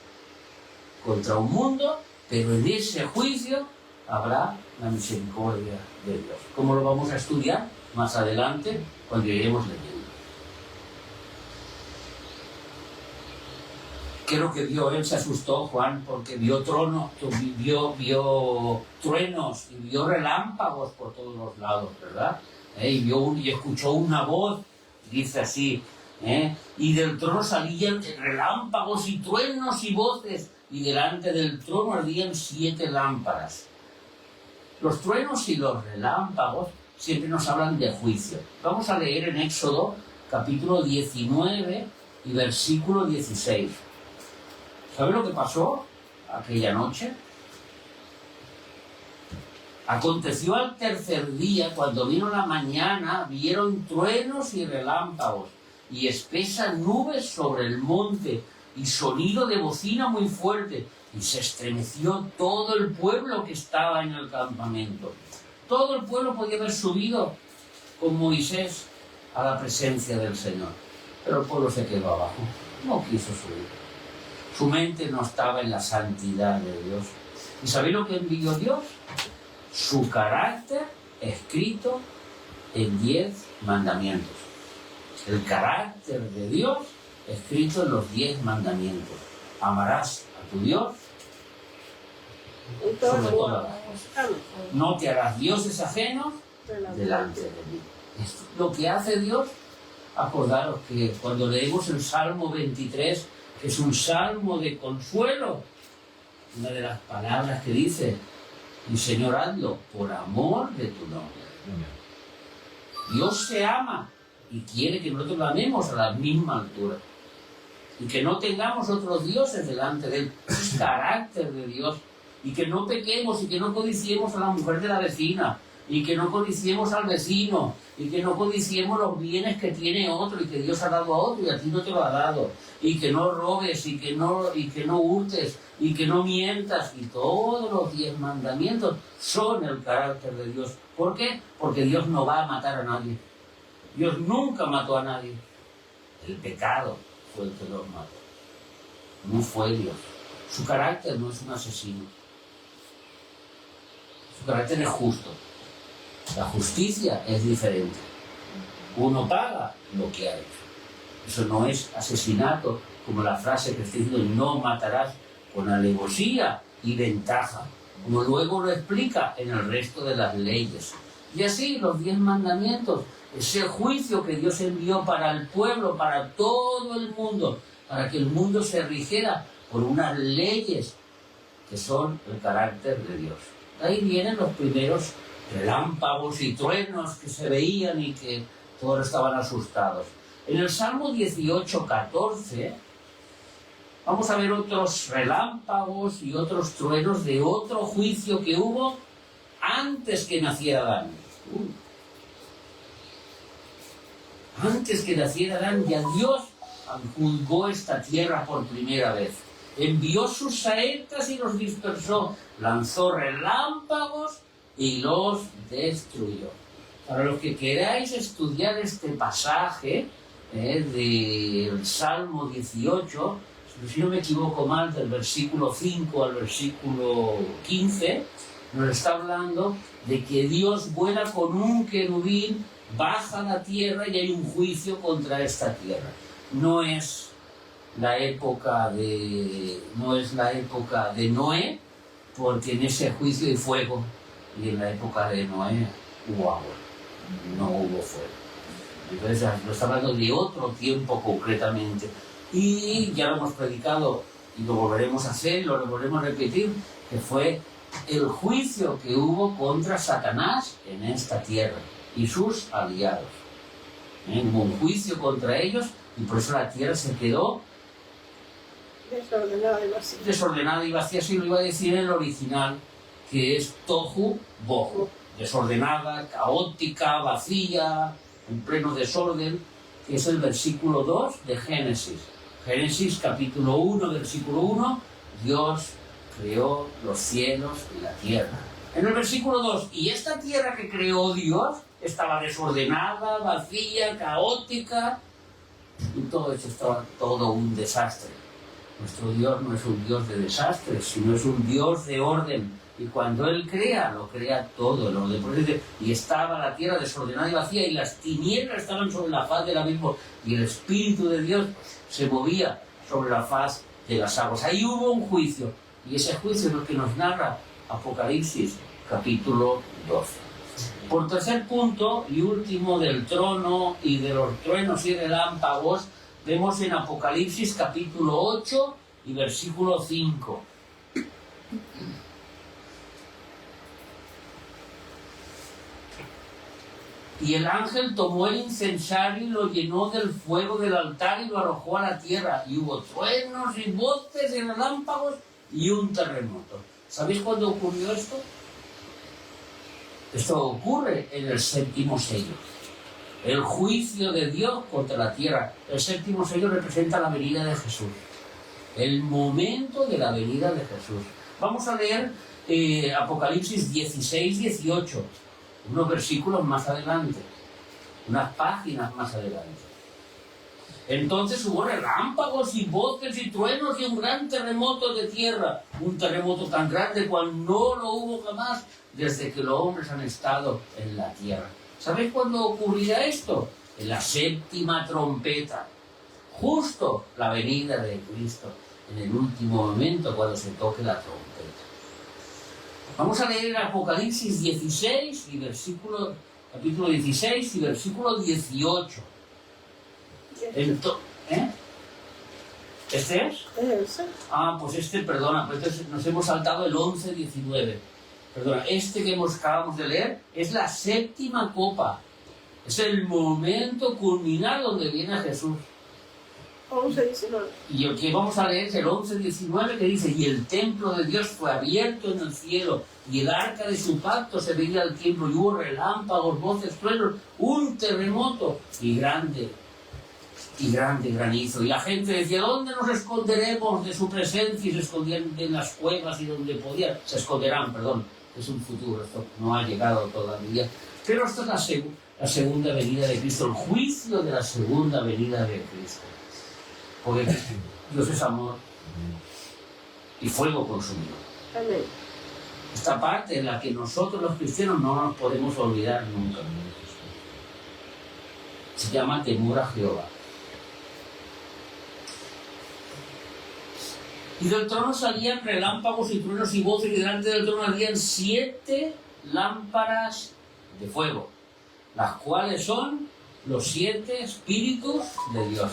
contra un mundo, pero en ese juicio habrá la misericordia de Dios. ¿Cómo lo vamos a estudiar más adelante cuando iremos leyendo? Creo que él se asustó, Juan, porque vio truenos y vio relámpagos por todos los lados, ¿verdad? Y escuchó una voz, dice así, y del trono salían relámpagos y truenos y voces, y delante del trono ardían 7 lámparas. Los truenos y los relámpagos siempre nos hablan de juicio. Vamos a leer en Éxodo, capítulo 19 y versículo 16. ¿Sabe lo que pasó aquella noche? Aconteció al tercer día, cuando vino la mañana, vieron truenos y relámpagos, y espesas nubes sobre el monte, y sonido de bocina muy fuerte, y se estremeció todo el pueblo que estaba en el campamento. Todo el pueblo podía haber subido con Moisés a la presencia del Señor, pero el pueblo se quedó abajo, no quiso subir. Su mente no estaba en la santidad de Dios. ¿Y sabéis lo que envió Dios? Su carácter escrito en 10 mandamientos. El carácter de Dios escrito en los 10 mandamientos. Amarás a tu Dios sobre todas las cosas. No te harás dioses ajenos delante de mí. Esto es lo que hace Dios. Acordaros que cuando leemos el Salmo 23, que es un salmo de consuelo, una de las palabras que dice, y Señor, hazlo por amor de tu nombre. Dios se ama y quiere que nosotros lo amemos a la misma altura. Y que no tengamos otros dioses delante de él. Es carácter de Dios. Y que no pequemos y que no codiciemos a la mujer de la vecina. Y que no codiciemos al vecino. Y que no codiciemos los bienes que tiene otro y que Dios ha dado a otro y a ti no te lo ha dado. Y que no robes y que no hurtes y que no mientas. Y todos los 10 mandamientos son el carácter de Dios. ¿Por qué? Porque Dios no va a matar a nadie. Dios nunca mató a nadie. El pecado fue el que los mató. No fue Dios. Su carácter no es un asesino. Su carácter es justo. La justicia es diferente. Uno paga lo que ha hecho. Eso no es asesinato, como la frase que estoy diciendo, no matarás, con alevosía y ventaja, como luego lo explica en el resto de las leyes. Y así los 10 mandamientos, ese juicio que Dios envió para el pueblo, para todo el mundo, para que el mundo se rigiera por unas leyes que son el carácter de Dios. De ahí vienen los primeros relámpagos y truenos que se veían y que todos estaban asustados. En el Salmo 18:14 vamos a ver otros relámpagos y otros truenos de otro juicio que hubo antes que naciera Adán. Antes que naciera Adán, ya Dios juzgó esta tierra por primera vez. Envió sus saetas y los dispersó, lanzó relámpagos y los destruyó. Para los que queráis estudiar este pasaje del Salmo 18, si no me equivoco mal, del versículo 5 al versículo 15, nos está hablando de que Dios vuela con un querubín, baja a la tierra y hay un juicio contra esta tierra. No es la época de Noé, porque en ese juicio hay fuego, y en la época de Noé hubo agua, no hubo fuego. Entonces nos está hablando de otro tiempo concretamente. Y ya lo hemos predicado y lo volveremos a hacer, lo volveremos a repetir, que fue el juicio que hubo contra Satanás en esta tierra y sus aliados. Hubo un juicio contra ellos y por eso la tierra se quedó desordenada y vacía, así lo iba a decir en el original, que es tohu bohu, desordenada, caótica, vacía, en pleno desorden, que es el versículo 2 de Génesis. Génesis capítulo 1, versículo 1, Dios creó los cielos y la tierra. En el versículo 2, y esta tierra que creó Dios estaba desordenada, vacía, caótica, y todo eso estaba todo un desastre. Nuestro Dios no es un Dios de desastres, sino es un Dios de orden. Y cuando Él crea, lo crea todo el orden. Y estaba la tierra desordenada y vacía, y las tinieblas estaban sobre la faz del abismo, y el Espíritu de Dios se movía sobre la faz de las aguas. Ahí hubo un juicio, y ese juicio es lo que nos narra Apocalipsis, capítulo 12. Por tercer punto y último del trono y de los truenos y relámpagos, vemos en Apocalipsis capítulo 8 y versículo 5. Y el ángel tomó el incensario y lo llenó del fuego del altar y lo arrojó a la tierra. Y hubo truenos y voces y relámpagos y un terremoto. ¿Sabéis cuándo ocurrió esto? Esto ocurre en el séptimo sello. El juicio de Dios contra la tierra. El séptimo sello representa la venida de Jesús. El momento de la venida de Jesús. Vamos a leer Apocalipsis 16, 18. Unos versículos más adelante. Unas páginas más adelante. Entonces hubo relámpagos y voces y truenos y un gran terremoto de tierra. Un terremoto tan grande cual no lo hubo jamás desde que los hombres han estado en la tierra. ¿Sabéis cuándo ocurrirá esto? En la séptima trompeta. Justo la venida de Cristo. En el último momento cuando se toque la trompeta. Vamos a leer el Apocalipsis 16 y capítulo 16 y versículo 18. ¿Este es? Pues perdona, pues entonces nos hemos saltado el 11-19. Perdona, que acabamos de leer es la séptima copa. Es el momento culminal donde viene Jesús. 11-19. Y el que vamos a leer es el 11-19 que dice: y el templo de Dios fue abierto en el cielo, y el arca de su pacto se veía al templo, y hubo relámpagos, voces, truenos, un terremoto y grande granizo. Y la gente decía: ¿dónde nos esconderemos de su presencia? Y se escondían en las cuevas y donde podían. Se esconderán, perdón, es un futuro, esto no ha llegado todavía. Pero esto es la segunda venida de Cristo, el juicio de la segunda venida de Cristo. Porque Dios es amor y fuego consumido. Amén. Esta parte en la que nosotros los cristianos no nos podemos olvidar nunca. Se llama temor a Jehová. Y del trono salían relámpagos y truenos y voces, y delante del trono ardían 7 lámparas de fuego, las cuales son los 7 espíritus de Dios.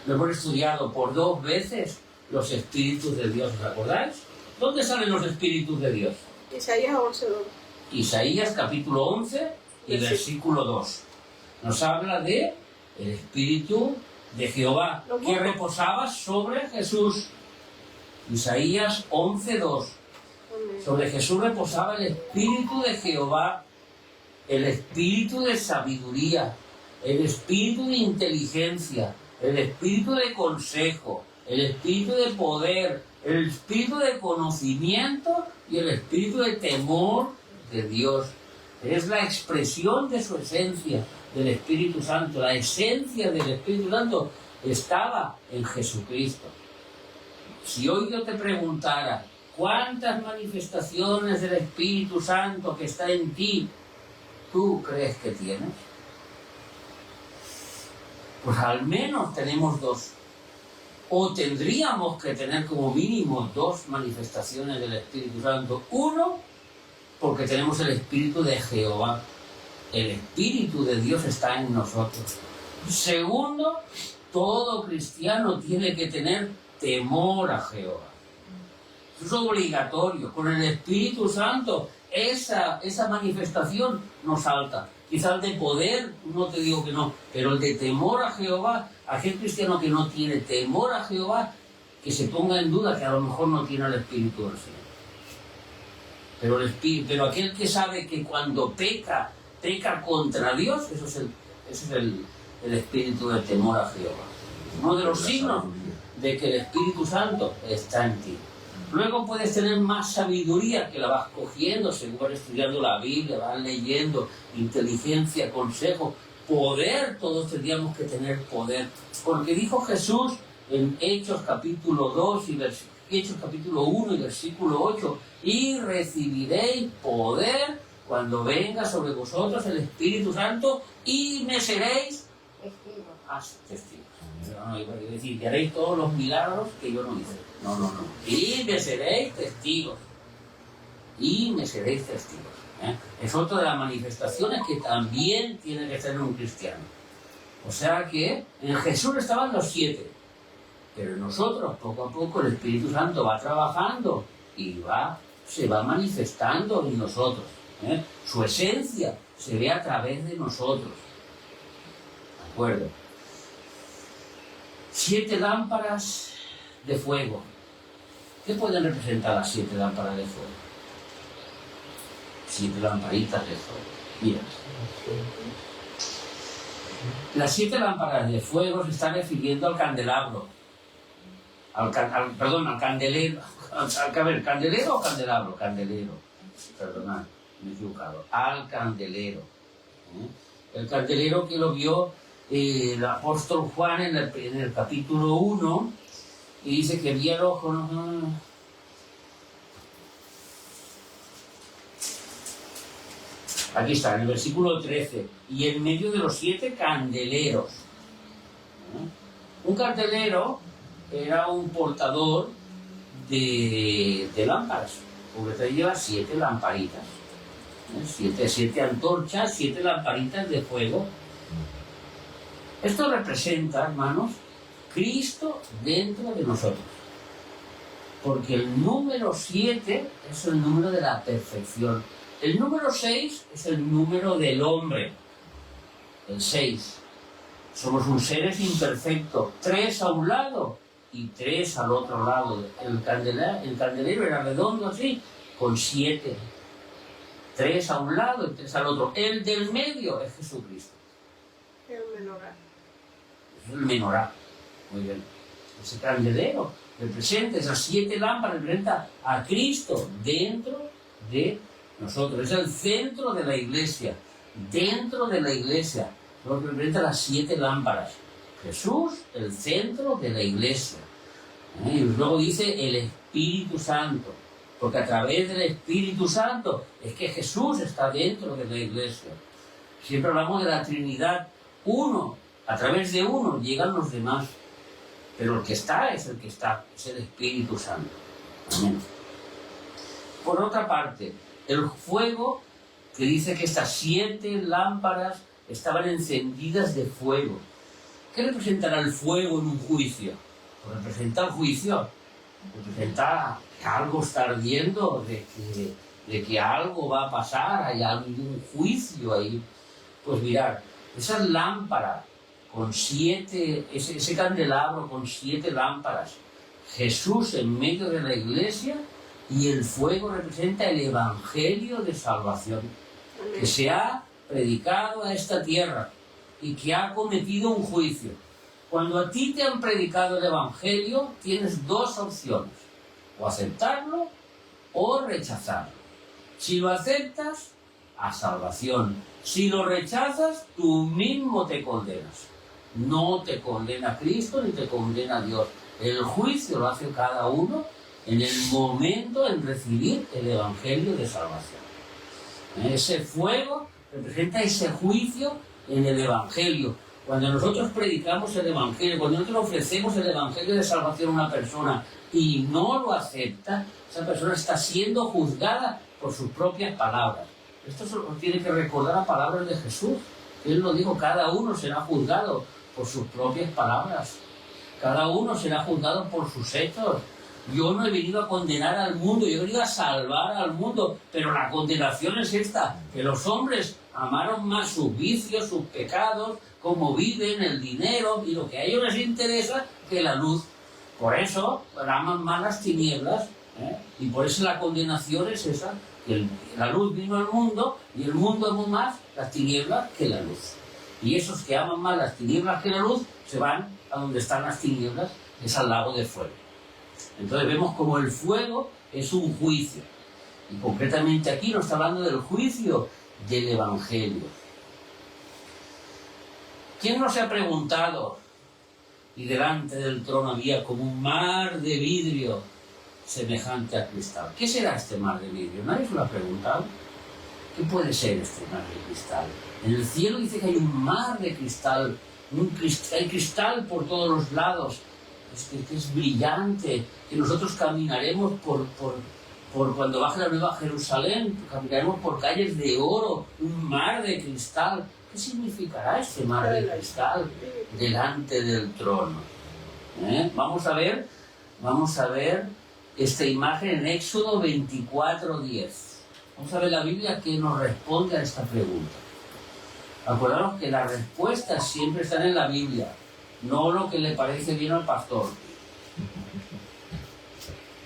Lo hemos estudiado por 2 veces los espíritus de Dios, ¿os acordáis? ¿Dónde salen los espíritus de Dios? Isaías 11:2. Isaías capítulo 11 y versículo 2. Nos habla de el espíritu de Jehová que reposaba sobre Jesús. Isaías 11:2. Sobre Jesús reposaba el espíritu de Jehová, el espíritu de sabiduría, el espíritu de inteligencia, el espíritu de consejo, el espíritu de poder, el espíritu de conocimiento y el espíritu de temor de Dios. Es la expresión de su esencia, del Espíritu Santo. La esencia del Espíritu Santo estaba en Jesucristo. Si hoy yo te preguntara cuántas manifestaciones del Espíritu Santo que está en ti, ¿tú crees que tienes? Pues al menos tenemos 2. O tendríamos que tener como mínimo 2 manifestaciones del Espíritu Santo. Uno, porque tenemos el Espíritu de Jehová. El Espíritu de Dios está en nosotros. Segundo, todo cristiano tiene que tener temor a Jehová. Eso es obligatorio. Con el Espíritu Santo esa manifestación nos salta. Quizás de poder, no te digo que no, pero el de temor a Jehová, aquel cristiano que no tiene temor a Jehová, que se ponga en duda que a lo mejor no tiene el Espíritu del Señor. Pero aquel que sabe que cuando peca contra Dios, ese es el espíritu de temor a Jehová. Uno de los signos de que el Espíritu Santo está en ti. Luego puedes tener más sabiduría, que la vas cogiendo según vas estudiando la Biblia, vas leyendo, inteligencia, consejo, poder. Todos tendríamos que tener poder. Porque dijo Jesús en Hechos capítulo 2 y Hechos capítulo 1 y versículo 8, y recibiréis poder cuando venga sobre vosotros el Espíritu Santo y me seréis testigos. No, iba a decir que haréis todos los milagros que yo no hice. No. Y me seréis testigos. Y me seréis testigos. Es otra de las manifestaciones que también tiene que tener un cristiano. O sea que en Jesús estaban los 7. Pero en nosotros, poco a poco, el Espíritu Santo va trabajando y se va manifestando en nosotros. Su esencia se ve a través de nosotros. ¿De acuerdo? 7 lámparas de fuego. ¿Qué pueden representar las 7 lámparas de fuego? 7 lamparitas de fuego. Mira. Las 7 lámparas de fuego se están refiriendo al candelabro. Al candelero. ¿Candelero o candelabro? Candelero. Perdonad, me he equivocado. Al candelero. El candelero que lo vio el apóstol Juan en el capítulo 1, y dice que vio el ojo. Aquí está, en el versículo 13. Y en medio de los 7 candeleros. Un candelero era un portador de lámparas, porque te lleva 7 lamparitas. 7 antorchas, 7 lamparitas de fuego. Esto representa, hermanos, Cristo dentro de nosotros. Porque el número 7 es el número de la perfección. El número 6 es el número del hombre. El 6. Somos un seres imperfectos. 3 a un lado y 3 al otro lado. El candelero era redondo así, con 7. 3 a un lado y 3 al otro. El del medio es Jesucristo. El menorá. Es el menorá. Muy bien. Ese candelero representa, esas 7 lámparas representa a Cristo dentro de nosotros. Es el centro de la iglesia. Dentro de la iglesia. Lo que representa las 7 lámparas. Jesús, el centro de la iglesia. Y luego dice el Espíritu Santo. Porque a través del Espíritu Santo es que Jesús está dentro de la iglesia. Siempre hablamos de la Trinidad. Uno, a través de uno llegan los demás. Pero el que está es el que está, es el Espíritu Santo. Amén. Por otra parte, el fuego, que dice que estas 7 lámparas estaban encendidas de fuego. ¿Qué representará el fuego en un juicio? Pues representa el juicio. representa que algo está ardiendo, de que algo va a pasar, hay algún juicio ahí. Pues mirad, esas lámparas con 7, ese candelabro con 7 lámparas, Jesús en medio de la iglesia, y el fuego representa el evangelio de salvación que se ha predicado a esta tierra y que ha cometido un juicio. Cuando a ti te han predicado el evangelio, tienes 2 opciones: o aceptarlo o rechazarlo. Si lo aceptas, a salvación. Si lo rechazas, tú mismo te condenas. No te condena Cristo ni te condena Dios. El juicio lo hace cada uno en el momento en recibir el evangelio de salvación. Ese fuego representa ese juicio en el evangelio. Cuando nosotros predicamos el evangelio, cuando nosotros ofrecemos el evangelio de salvación a una persona y no lo acepta, esa persona está siendo juzgada por sus propias palabras. Esto se tiene que recordar a palabras de Jesús. Él lo dijo: cada uno será juzgado por sus propias palabras. Cada uno será juzgado por sus hechos. Yo no he venido a condenar al mundo, yo he venido a salvar al mundo. Pero la condenación es esta: que los hombres amaron más sus vicios, sus pecados, cómo viven, el dinero y lo que a ellos les interesa, que la luz. Por eso aman más las tinieblas, y por eso la condenación es esa: que la luz vino al mundo y el mundo amó más las tinieblas que la luz. Y esos que aman más las tinieblas que la luz se van a donde están las tinieblas, es al lago de fuego. Entonces vemos como el fuego es un juicio. Y concretamente aquí nos está hablando del juicio del evangelio. ¿Quién no se ha preguntado? Y delante del trono había como un mar de vidrio semejante a cristal. ¿Qué será este mar de vidrio? ¿Nadie se lo ha preguntado? ¿Qué puede ser este mar de cristal? En el cielo dice que hay un mar de cristal, hay cristal por todos los lados, que es brillante, que nosotros caminaremos por cuando baje la Nueva Jerusalén, caminaremos por calles de oro, un mar de cristal. ¿Qué significará este mar de cristal delante del trono? Vamos a ver esta imagen en Éxodo 24:10. Vamos a ver la Biblia que nos responde a esta pregunta. Acordaros que las respuestas siempre están en la Biblia, no lo que le parece bien al pastor.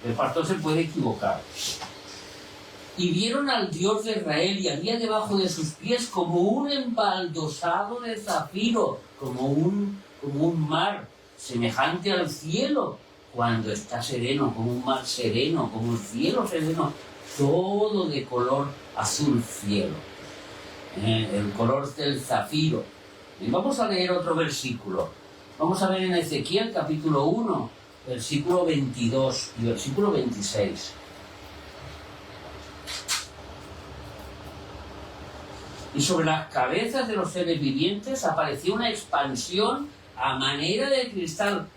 El pastor se puede equivocar. Y vieron al Dios de Israel, y había debajo de sus pies como un embaldosado de zafiro, como un mar, semejante al cielo, cuando está sereno, como un mar sereno, como el cielo sereno, todo de color azul cielo. El color del zafiro. Y vamos a leer otro versículo. Vamos a ver en Ezequiel capítulo 1, versículo 22 y versículo 26. Y sobre las cabezas de los seres vivientes apareció una expansión a manera de cristal.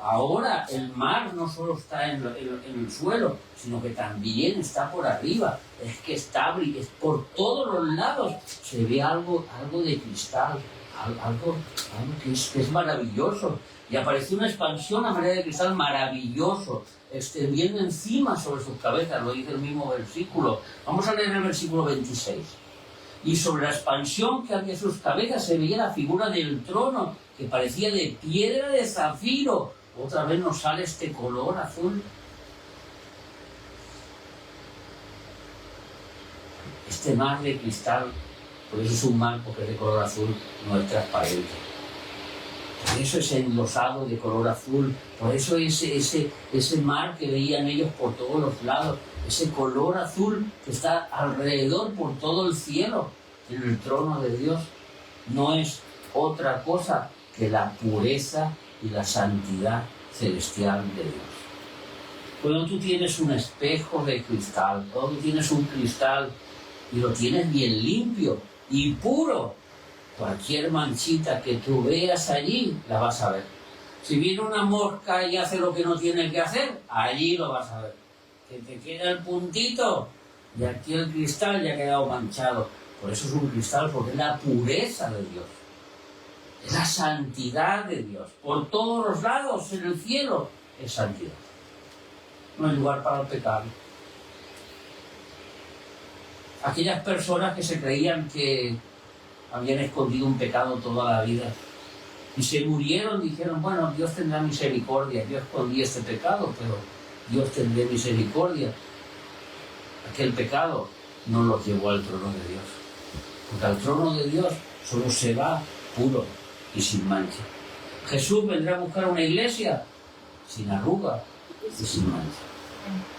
Ahora el mar no solo está en el suelo, sino que también está por arriba. Es que está por todos los lados. Se ve algo de cristal, algo que es maravilloso. Y apareció una expansión a manera de cristal maravilloso, extendiendo encima sobre sus cabezas, lo dice el mismo versículo. Vamos a leer el versículo 26. Y sobre la expansión que había en sus cabezas se veía la figura del trono, que parecía de piedra de zafiro. Otra vez nos sale este color azul. Este mar de cristal, por eso es un mar, porque es de color azul, no es transparente. Por eso es enlosado de color azul, por eso ese mar que veían ellos por todos los lados, ese color azul que está alrededor por todo el cielo, en el trono de Dios, no es otra cosa que la pureza y la santidad celestial de Dios. Cuando tú tienes un espejo de cristal, cuando tú tienes un cristal y lo tienes bien limpio y puro, cualquier manchita que tú veas allí, la vas a ver. Si viene una mosca y hace lo que no tiene que hacer, allí lo vas a ver. Que te queda el puntito y aquí el cristal ya ha quedado manchado. Por eso es un cristal, porque es la pureza de Dios. Es la santidad de Dios. Por todos los lados en el cielo es santidad. no hay lugar para el pecado. Aquellas personas que se creían que habían escondido un pecado toda la vida y se murieron, dijeron, bueno, Dios tendrá misericordia, yo escondí este pecado, pero Dios tendrá misericordia. Aquel pecado no los llevó al trono de Dios, porque al trono de Dios solo se va puro y sin mancha. Jesús vendrá a buscar una iglesia sin arruga y sin mancha,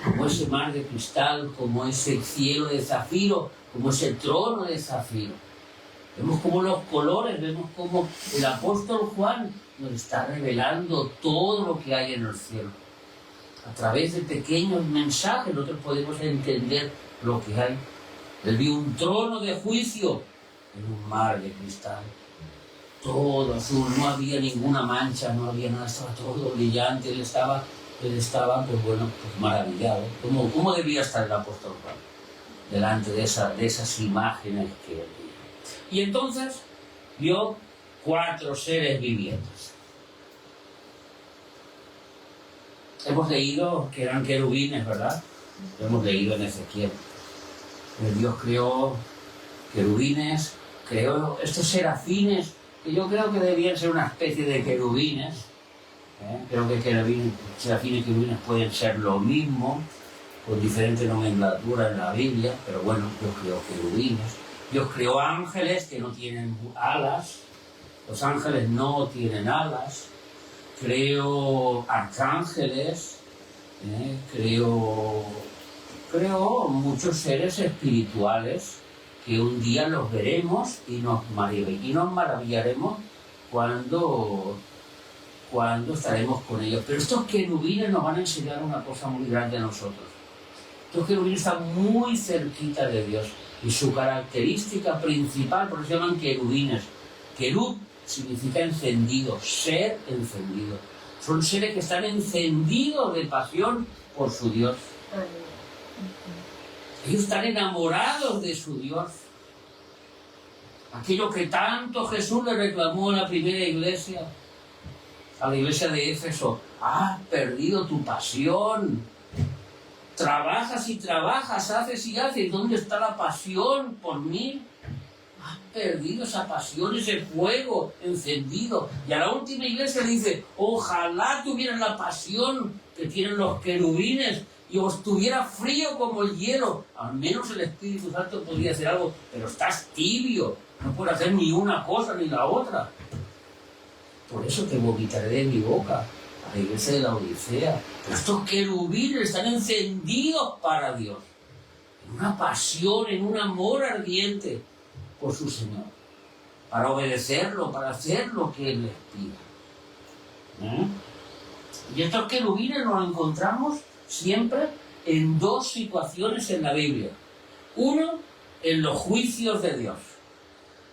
como ese mar de cristal, como ese cielo de zafiro, como ese trono de zafiro. Vemos como los colores, vemos como el apóstol Juan nos está revelando todo lo que hay en el cielo. A través de pequeños mensajes nosotros podemos entender lo que hay. Él vio un trono de juicio en un mar de cristal. Todo azul, no había ninguna mancha, no había nada, estaba todo brillante. Él estaba pues bueno, pues maravillado. ¿Cómo debía estar el apóstol Juan delante de esas imágenes que él vio? Y entonces vio 4 seres vivientes. Hemos leído que eran querubines, ¿verdad? Lo hemos leído en Ezequiel. Dios creó querubines, creó estos serafines, que yo creo que debían ser una especie de querubines. Creo que serafines y querubines pueden ser lo mismo, con diferente nomenclatura en la Biblia, pero bueno, Dios creó querubines. Dios creó ángeles que no tienen alas. Los ángeles no tienen alas. Creó arcángeles. Creó muchos seres espirituales que un día los veremos y nos maravillaremos cuando estaremos con ellos. Pero estos querubines nos van a enseñar una cosa muy grande a nosotros. Estos querubines están muy cerquita de Dios y su característica principal, por eso se llaman querubines. Querub significa encendido, ser encendido. Son seres que están encendidos de pasión por su Dios. Ellos están enamorados de su Dios. Aquello que tanto Jesús le reclamó a la primera iglesia, a la iglesia de Éfeso: has perdido tu pasión. Trabajas y trabajas, haces y haces. ¿Dónde está la pasión por mí? Has perdido esa pasión, ese fuego encendido. Y a la última iglesia le dice: ojalá tuvieran la pasión que tienen los querubines y os tuviera frío como el hielo. Al menos el Espíritu Santo podría hacer algo, pero estás tibio. No puedes hacer ni una cosa ni la otra. Por eso te vomitaré de mi boca, a la iglesia de la Odisea. Pero estos querubines están encendidos para Dios, en una pasión, en un amor ardiente por su Señor, para obedecerlo, para hacer lo que Él les pida. Y estos querubines los encontramos siempre en 2 situaciones en la Biblia. Uno, en los juicios de Dios.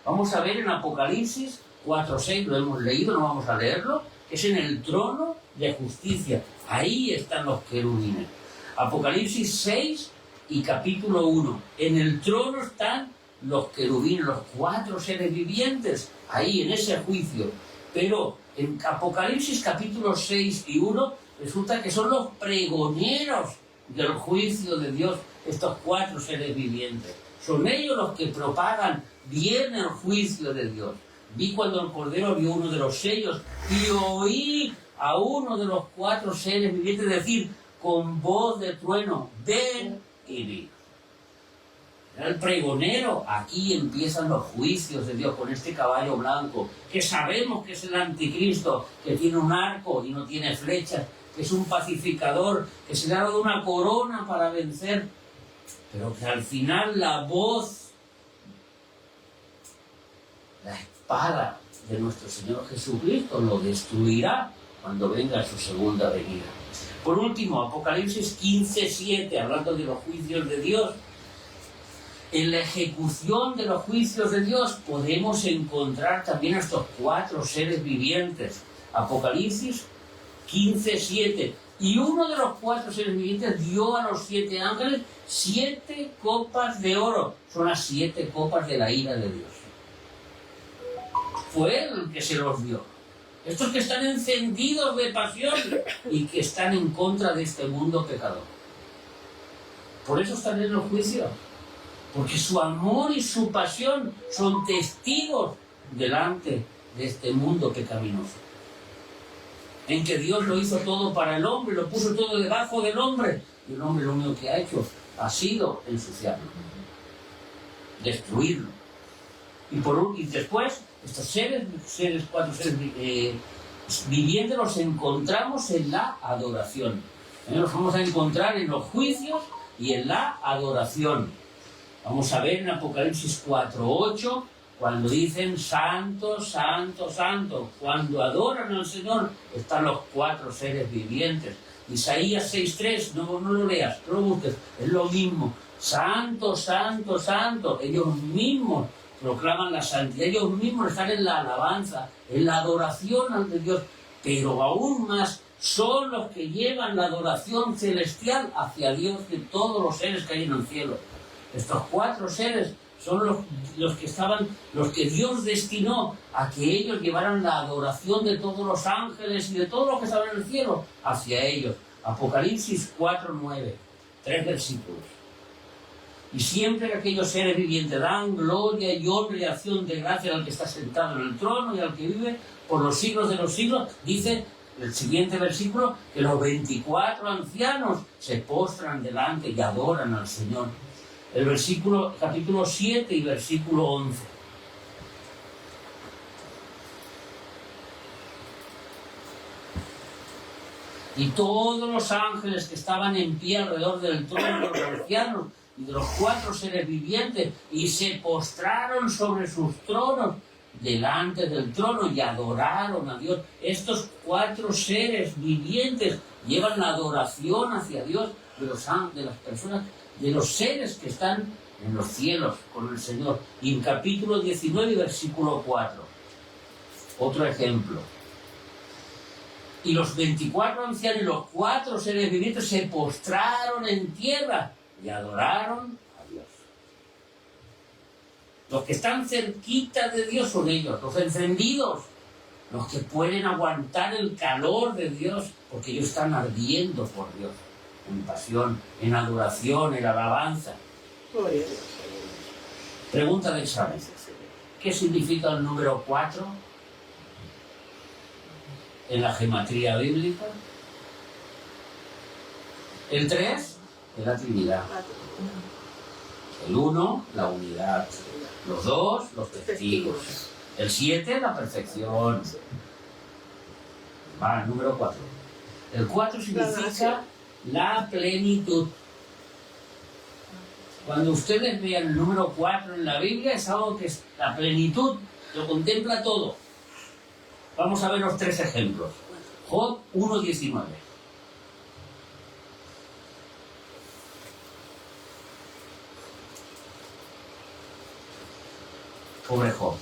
Vamos a ver en Apocalipsis 4:6, lo hemos leído, no vamos a leerlo, es en el trono de justicia. Ahí están los querubines. Apocalipsis 6 y capítulo 1. En el trono están los querubines, los 4 seres vivientes, ahí en ese juicio. Pero en Apocalipsis capítulo 6 y 1 resulta que son los pregoneros del juicio de Dios, estos 4 seres vivientes. Son ellos los que propagan bien el juicio de Dios. Vi cuando el Cordero abrió uno de los sellos y oí a uno de los 4 seres vivientes decir con voz de trueno: ven y vi. Era el pregonero. Aquí empiezan los juicios de Dios con este caballo blanco, que sabemos que es el anticristo, que tiene un arco y no tiene flechas, que es un pacificador, que se le ha dado una corona para vencer, pero que al final la voz, la espada de nuestro Señor Jesucristo lo destruirá cuando venga su segunda venida. Por último, Apocalipsis 15:7, hablando de los juicios de Dios. En la ejecución de los juicios de Dios podemos encontrar también a estos 4 seres vivientes. Apocalipsis 15:7. Y uno de los 4 seres vivientes dio a los 7 ángeles 7 copas de oro. Son las 7 copas de la ira de Dios. Fue él el que se los dio. Estos que están encendidos de pasión y que están en contra de este mundo pecador. Por eso están en los juicios. Porque su amor y su pasión son testigos delante de este mundo pecaminoso. En que Dios lo hizo todo para el hombre, lo puso todo debajo del hombre. Y el hombre lo único que ha hecho ha sido ensuciarlo, destruirlo. Y después, estos cuatro seres vivientes los encontramos en la adoración. Los vamos a encontrar en los juicios y en la adoración. Vamos a ver en Apocalipsis 4:8, cuando dicen santo, santo, santo. Cuando adoran al Señor están los cuatro seres vivientes. Isaías 6:3, no lo leas, no lo busques, es lo mismo. Santo, santo, santo. Ellos mismos proclaman la santidad, ellos mismos están en la alabanza, en la adoración ante Dios, pero aún más son los que llevan la adoración celestial hacia Dios de todos los seres que hay en el cielo. Estos cuatro seres son los que Dios destinó a que ellos llevaran la adoración de todos los ángeles y de todos los que estaban en el cielo hacia ellos. Apocalipsis 4:9, 3 versículos. Y siempre que aquellos seres vivientes dan gloria y honra y acción de gracia al que está sentado en el trono y al que vive por los siglos de los siglos, dice el siguiente versículo, que los 24 ancianos se postran delante y adoran al Señor. El versículo, capítulo 7 y versículo 11. Y todos los ángeles que estaban en pie alrededor del trono de los ancianos y de los cuatro seres vivientes, y se postraron sobre sus tronos delante del trono y adoraron a Dios. Estos cuatro seres vivientes llevan la adoración hacia Dios de las personas, de los seres que están en los cielos con el Señor. Y en capítulo 19 y versículo 4, otro ejemplo. Y los 24 ancianos y los cuatro seres vivientes se postraron en tierra y adoraron a Dios. Los que están cerquita de Dios son ellos, los encendidos, los que pueden aguantar el calor de Dios, porque ellos están ardiendo por Dios, en pasión, en adoración, en alabanza. Gloria a Dios. Pregunta de examen. ¿Qué significa el número 4 en la gematría bíblica? El 3 es la Trinidad. El 1, la unidad. Los 2, los testigos. El 7, la perfección. Va, el número 4. El 4 significa la plenitud. Cuando ustedes vean el número 4 en la Biblia, es algo que es la plenitud, lo contempla todo. Vamos a ver los 3 ejemplos. Job 1:19. Pobre Job.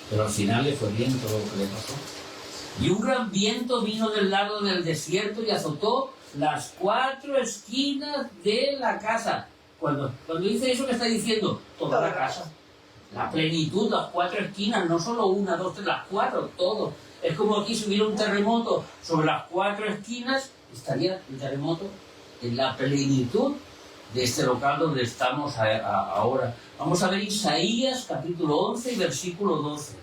Pero al final le fue bien todo lo que le pasó. Y un gran viento vino del lado del desierto y azotó las 4 esquinas de la casa. Cuando dice eso, ¿qué está diciendo? Toda la casa. La plenitud, las 4 esquinas, no solo 1, 2, 3, las 4, todo. Es como aquí si hubiera un terremoto sobre las 4 esquinas, estaría el terremoto en la plenitud de este local donde estamos ahora. Vamos a ver Isaías capítulo 11 y versículo 12.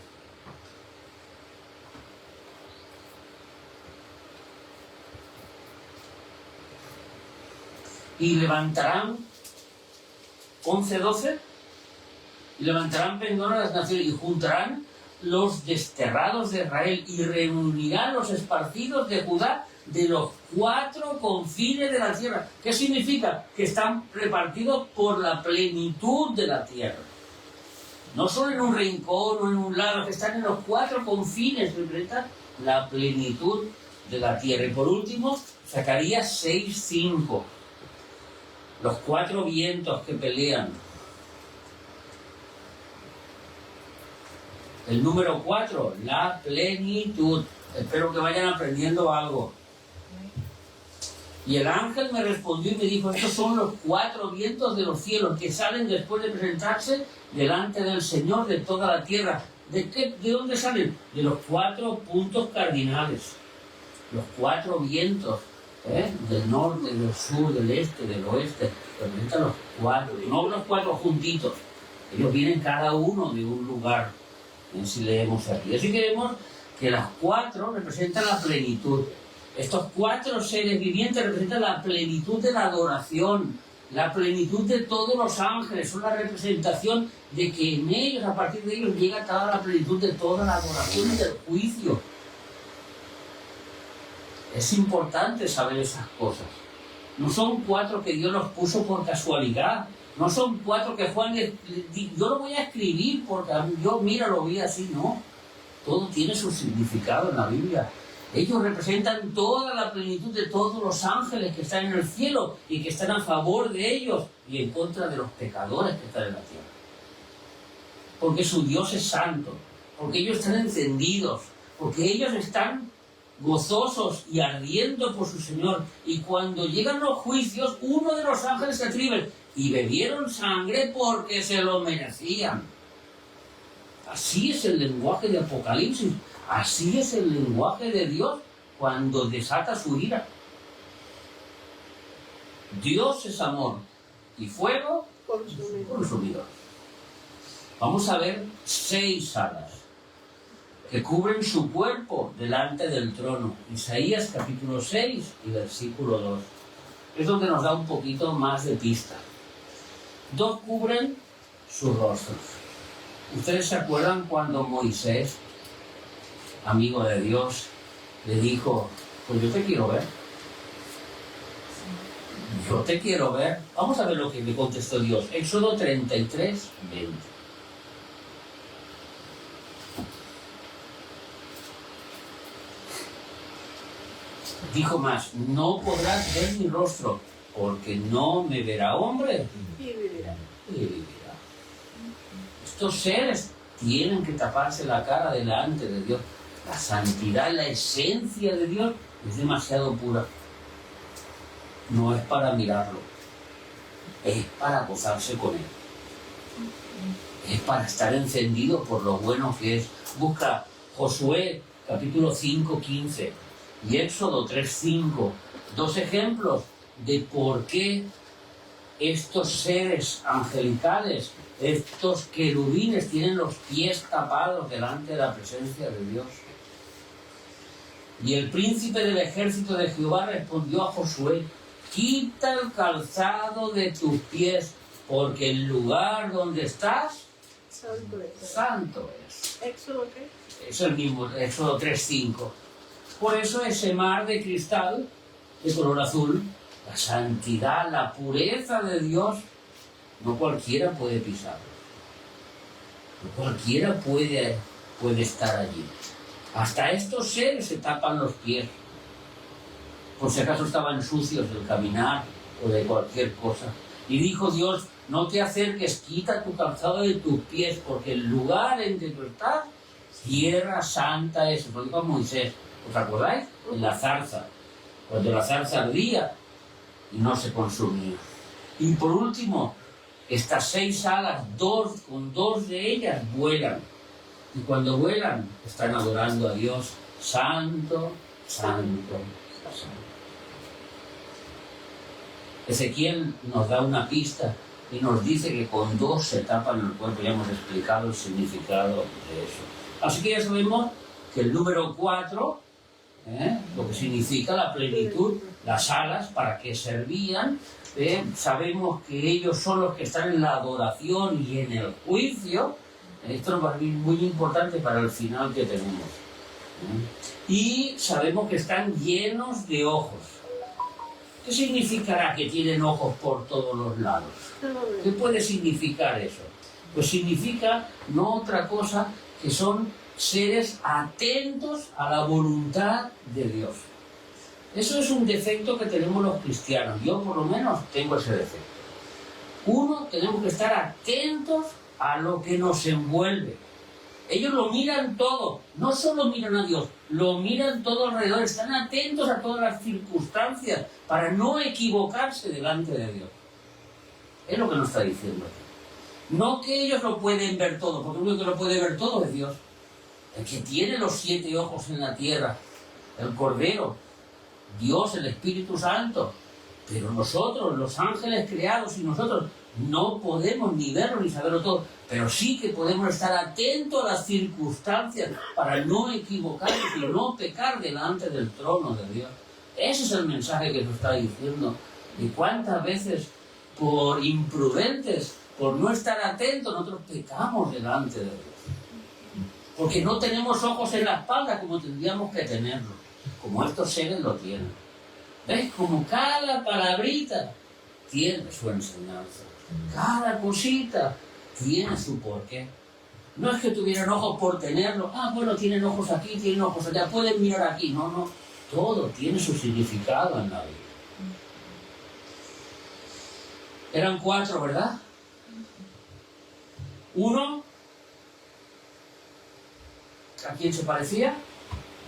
Y levantarán, 11:12, y levantarán pendón a las naciones y juntarán los desterrados de Israel y reunirán los esparcidos de Judá de los 4 confines de la tierra. ¿Qué significa? Que están repartidos por la plenitud de la tierra. No solo en un rincón o en un lado, que están en los 4 confines, representan la plenitud de la tierra. Y por último, Zacarías 6:5. Los 4 vientos que pelean. El número 4, la plenitud. Espero que vayan aprendiendo algo. Y el ángel me respondió y me dijo, estos son los 4 vientos de los cielos que salen después de presentarse delante del Señor de toda la tierra ¿De dónde salen? De los 4 puntos cardinales, los 4 vientos, del norte, del sur, del este, del oeste. Representan los 4, no los 4 juntitos. Ellos vienen cada uno de un lugar. Si leemos aquí. Así que vemos que las 4 representan la plenitud. Estos 4 seres vivientes representan la plenitud de la adoración, la plenitud de todos los ángeles. Son la representación de que en ellos, a partir de ellos, llega toda la plenitud de toda la adoración y del juicio. Es importante saber esas cosas. No son 4 que Dios los puso por casualidad. No son 4 que Juan yo lo voy a escribir porque yo, mira, lo vi así, no. Todo tiene su significado en la Biblia. Ellos representan toda la plenitud de todos los ángeles que están en el cielo y que están a favor de ellos y en contra de los pecadores que están en la tierra. Porque su Dios es santo, porque ellos están encendidos, porque ellos están gozosos y ardiendo por su Señor. Y cuando llegan los juicios, uno de los ángeles se atribuye: y bebieron sangre porque se lo merecían. Así es el lenguaje de Apocalipsis. Así es el lenguaje de Dios cuando desata su ira. Dios es amor y fuego consumidor. Vamos a ver 6 alas que cubren su cuerpo delante del trono. Isaías capítulo 6 y versículo 2. Es donde nos da un poquito más de pista. 2 cubren sus rostros. ¿Ustedes se acuerdan cuando Moisés, amigo de Dios, le dijo: pues yo te quiero ver? Yo te quiero ver. Vamos a ver lo que le contestó Dios. Éxodo 33, 20. Dijo más: no podrás ver mi rostro, porque no me verá hombre Y vivirá. y vivirá. Estos seres tienen que taparse la cara delante de Dios. La santidad, la esencia de Dios es demasiado pura. No es para mirarlo, es para gozarse con Él. Es para estar encendido por lo bueno que es. Busca Josué capítulo 5, 15 y Éxodo 3, 5. 2 ejemplos de por qué estos seres angelicales, estos querubines, tienen los pies tapados delante de la presencia de Dios. Y el príncipe del ejército de Jehová respondió a Josué: quita el calzado de tus pies, porque el lugar donde estás, Santo es. santo es. ¿Éxodo qué? Es el mismo, Éxodo 3:5. Por eso ese mar de cristal, de color azul, la santidad, la pureza de Dios, no cualquiera puede pisarlo. No cualquiera puede estar allí. Hasta estos seres se tapan los pies, por si acaso estaban sucios del caminar o de cualquier cosa. Y dijo Dios: no te acerques, quita tu calzado de tus pies, porque el lugar en que tú estás, tierra santa es. Lo dijo Moisés. ¿Os acordáis? En la zarza, cuando la zarza ardía y no se consumía. Y por último, estas 6 alas, con dos de ellas vuelan. Y cuando vuelan, están adorando a Dios. Santo, santo, santo. Ezequiel nos da una pista y nos dice que con 2 se tapan el cuerpo. Ya hemos explicado el significado de eso. Así que ya sabemos que el número 4, lo que significa la plenitud, las alas, para qué servían. Sabemos que ellos son los que están en la adoración y en el juicio. Esto es muy importante para el final que tenemos. Y sabemos que están llenos de ojos. ¿Qué significará que tienen ojos por todos los lados? ¿Qué puede significar eso? Pues significa no otra cosa que son seres atentos a la voluntad de Dios. Eso es un defecto que tenemos los cristianos. Yo por lo menos tengo ese defecto. Uno, tenemos que estar atentos a lo que nos envuelve. Ellos lo miran todo, no solo miran a Dios, lo miran todo alrededor, están atentos a todas las circunstancias para no equivocarse delante de Dios. Es lo que nos está diciendo aquí. No que ellos lo pueden ver todo, porque el único que lo puede ver todo es Dios. El que tiene los 7 ojos en la tierra, el Cordero, Dios, el Espíritu Santo. Pero nosotros, los ángeles creados y nosotros, no podemos ni verlo ni saberlo todo. Pero sí que podemos estar atentos a las circunstancias para no equivocarnos y no pecar delante del trono de Dios. Ese es el mensaje que nos está diciendo. Y cuántas veces, por imprudentes, por no estar atentos, nosotros pecamos delante de Dios. Porque no tenemos ojos en la espalda como tendríamos que tenerlo, como estos seres lo tienen. ¿Ves? Como cada palabrita tiene su enseñanza. Cada cosita tiene su porqué. No es que tuvieran ojos por tenerlo. Ah, bueno, tienen ojos aquí, tienen ojos allá, pueden mirar aquí. No, no. Todo tiene su significado en la vida. Eran 4, ¿verdad? 1, ¿a quién se parecía?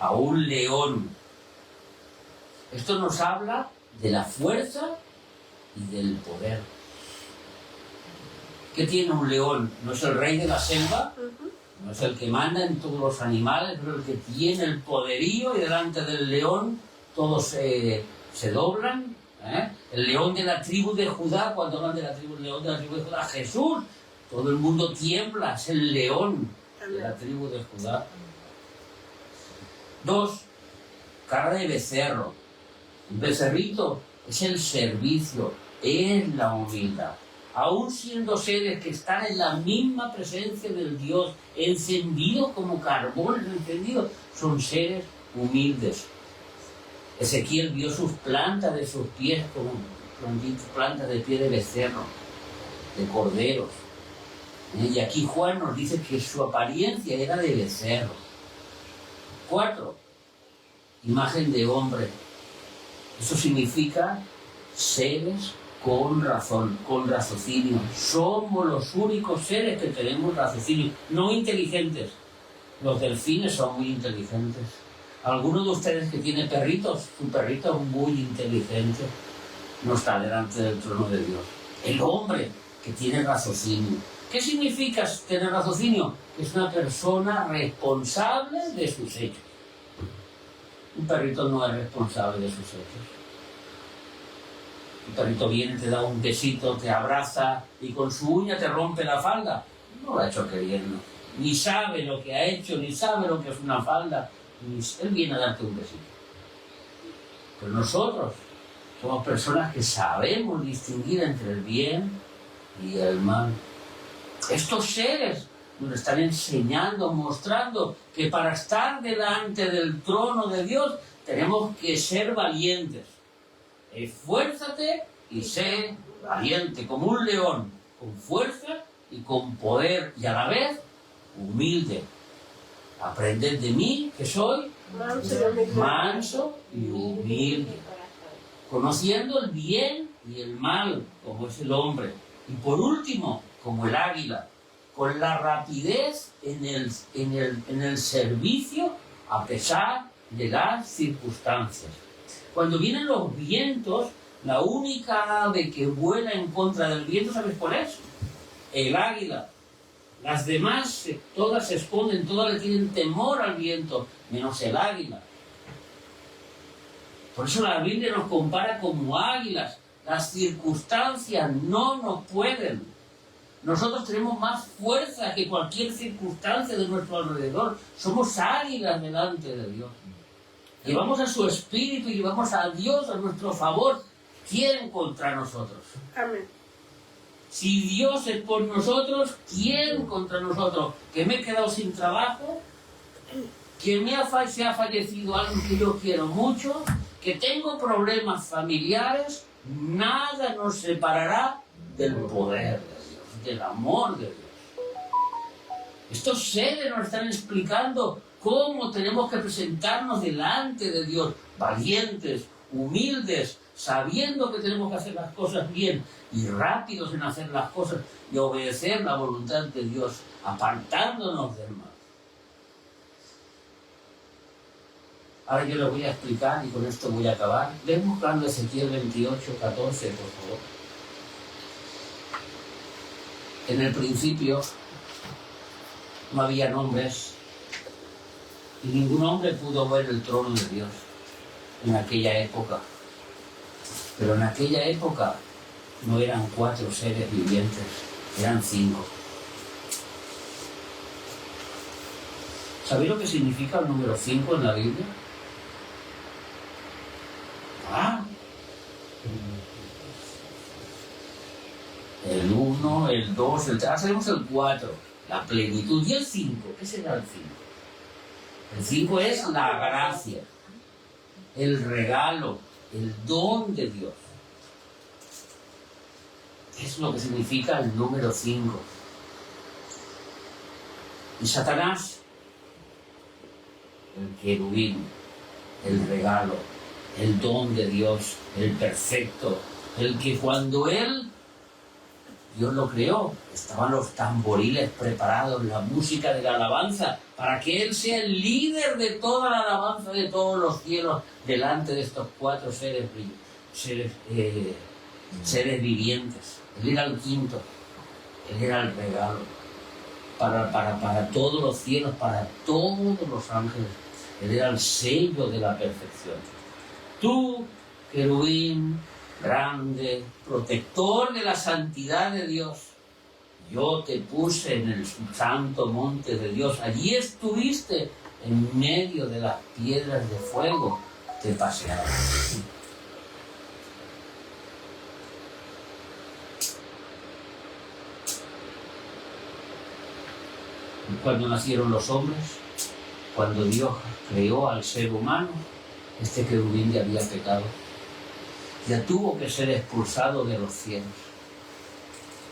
A un león. Esto nos habla de la fuerza y del poder. ¿Qué tiene un león? ¿No es el rey de la selva? No es el que manda en todos los animales, pero el que tiene el poderío y delante del león todos se doblan. El león de la tribu de Judá, cuando hablan de la tribu, el león de la tribu de Judá, Jesús, todo el mundo tiembla, es el león de la tribu de Judá. 2, cara de becerro. Un becerrito es el servicio, es la humildad. Aún siendo seres que están en la misma presencia del Dios, encendidos como carbones encendidos, son seres humildes. Ezequiel vio sus plantas de sus pies como plantas de pie de becerro, de corderos. Y aquí Juan nos dice que su apariencia era de becerro. 4, imagen de hombre. Eso significa seres con razón, con raciocinio. Somos los únicos seres que tenemos raciocinio, no inteligentes. Los delfines son muy inteligentes. Algunos de ustedes que tienen perritos, su perrito es muy inteligente, no está delante del trono de Dios. El hombre que tiene raciocinio. ¿Qué significa tener raciocinio? Es una persona responsable de sus hechos. Un perrito no es responsable de sus hechos. Un perrito viene, te da un besito, te abraza y con su uña te rompe la falda. No lo ha hecho queriendo. Ni sabe lo que ha hecho, ni sabe lo que es una falda. Él viene a darte un besito. Pero nosotros somos personas que sabemos distinguir entre el bien y el mal. Estos seres nos están enseñando, mostrando que para estar delante del trono de Dios tenemos que ser valientes. Esfuérzate y sé valiente, como un león, con fuerza y con poder, y a la vez humilde. Aprended de mí, que soy manso y humilde, conociendo el bien y el mal, como es el hombre. Y por último, como el águila, con la rapidez en el servicio a pesar de las circunstancias. Cuando vienen los vientos, la única ave que vuela en contra del viento, ¿sabes cuál es? El águila. Las demás todas se esconden, todas le tienen temor al viento, menos el águila. Por eso la Biblia nos compara como águilas. Las circunstancias no nos pueden. Nosotros tenemos más fuerza que cualquier circunstancia de nuestro alrededor. Somos águilas delante de Dios. Llevamos a su espíritu y llevamos a Dios a nuestro favor. ¿Quién contra nosotros? Amén. Si Dios es por nosotros, ¿quién contra nosotros? ¿Que me he quedado sin trabajo? ¿Que se ha fallecido alguien que yo quiero mucho? ¿Que tengo problemas familiares? Nada nos separará del poder de Dios, del amor de Dios. Estos seres nos están explicando cómo tenemos que presentarnos delante de Dios, valientes, humildes, sabiendo que tenemos que hacer las cosas bien y rápidos en hacer las cosas y obedecer la voluntad de Dios, apartándonos del mal. Ahora yo les voy a explicar y con esto voy a acabar. Ven buscando Ezequiel 28, 14, por favor. En el principio no había nombres y ningún hombre pudo ver el trono de Dios en aquella época. Pero en aquella época no eran 4 seres vivientes, eran 5. ¿Sabéis lo que significa el número 5 en la Biblia? El 1, el 2, el 3, ahora tenemos el 4, la plenitud. ¿Y el 5? ¿Qué será el 5? El 5 es la gracia, el regalo, el don de Dios. Es lo que significa el número 5. Y Satanás, el querubín, el regalo, el don de Dios, el perfecto, el que cuando Dios lo creó, estaban los tamboriles preparados, la música de la alabanza, para que Él sea el líder de toda la alabanza de todos los cielos delante de estos 4 seres vivientes. Él era el quinto, Él era el regalo para todos los cielos, para todos los ángeles. Él era el sello de la perfección. Tú, querubín, grande, protector de la santidad de Dios, yo te puse en el santo monte de Dios. Allí estuviste en medio de las piedras de fuego, te paseabas. Cuando nacieron los hombres, cuando Dios creó al ser humano, este querubín ya había pecado. Ya tuvo que ser expulsado de los cielos.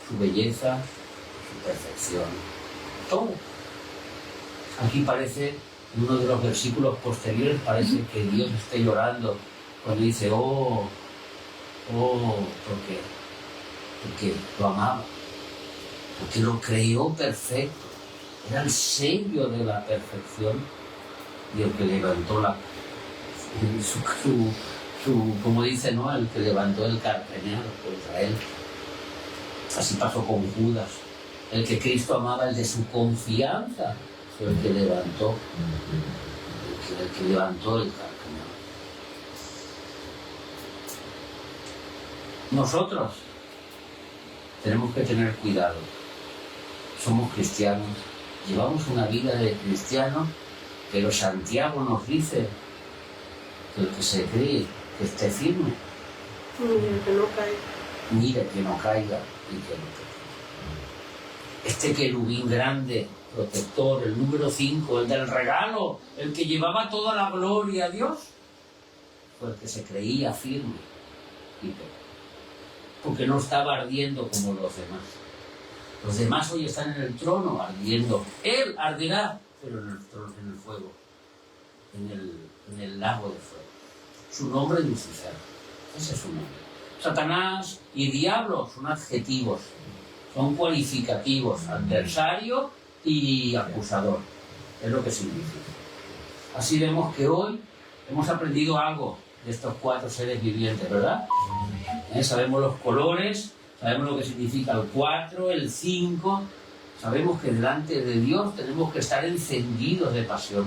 Su belleza, su perfección, todo. Aquí parece, en uno de los versículos posteriores, parece que Dios esté llorando cuando dice, ¿por qué? Porque lo amaba, porque lo creó perfecto. Era el sello de la perfección y el que levantó como dice, ¿no? El que levantó el carcañal contra él. Así pasó con Judas. El que Cristo amaba, el de su confianza, fue el que levantó, el que levantó el carcañal. Nosotros tenemos que tener cuidado. Somos cristianos. Llevamos una vida de cristiano, pero Santiago nos dice que el que se cree que esté firme, mira que no caiga y que no peque. Este querubín grande, protector, el número 5, el del regalo, el que llevaba toda la gloria a Dios, fue el que se creía firme y pecó, porque no estaba ardiendo como los demás. Los demás hoy están en el trono ardiendo. Él arderá, pero en el fuego, en el lago de fuego. Su nombre es Lucifer. Ese es su nombre. Satanás y diablo son adjetivos, son cualificativos, adversario y acusador. Es lo que significa. Así vemos que hoy hemos aprendido algo de estos 4 seres vivientes, ¿verdad? Sabemos los colores. Sabemos lo que significa el 4, el 5. Sabemos que delante de Dios tenemos que estar encendidos de pasión.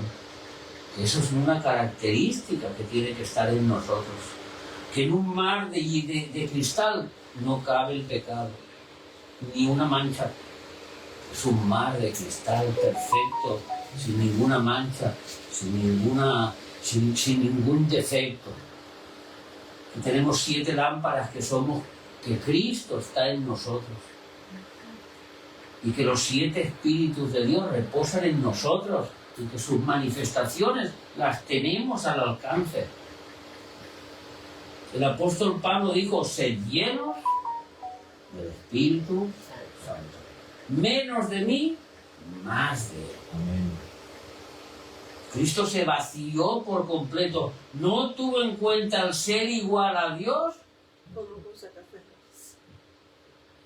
Eso es una característica que tiene que estar en nosotros. Que en un mar de cristal no cabe el pecado, ni una mancha. Es un mar de cristal perfecto, sin ninguna mancha, sin ningún defecto. Que tenemos 7 lámparas que Cristo está en nosotros y que los 7 espíritus de Dios reposan en nosotros y que sus manifestaciones las tenemos al alcance. El apóstol Pablo dijo, sed llenos del Espíritu Santo. Menos de mí, más de él. Amén. Cristo se vació por completo, no tuvo en cuenta el ser igual a Dios.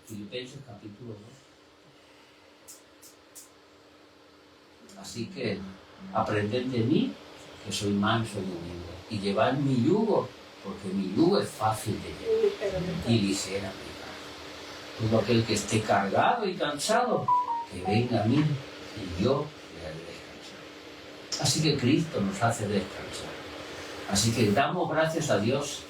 Filipenses capítulo 2. Así que aprended de mí, que soy manso y humilde, y llevad mi yugo, porque mi yugo es fácil de llevar y ligera mi carga. Todo aquel que esté cargado y cansado, que venga a mí y yo le haré descansar. Así que Cristo nos hace descansar. Así que damos gracias a Dios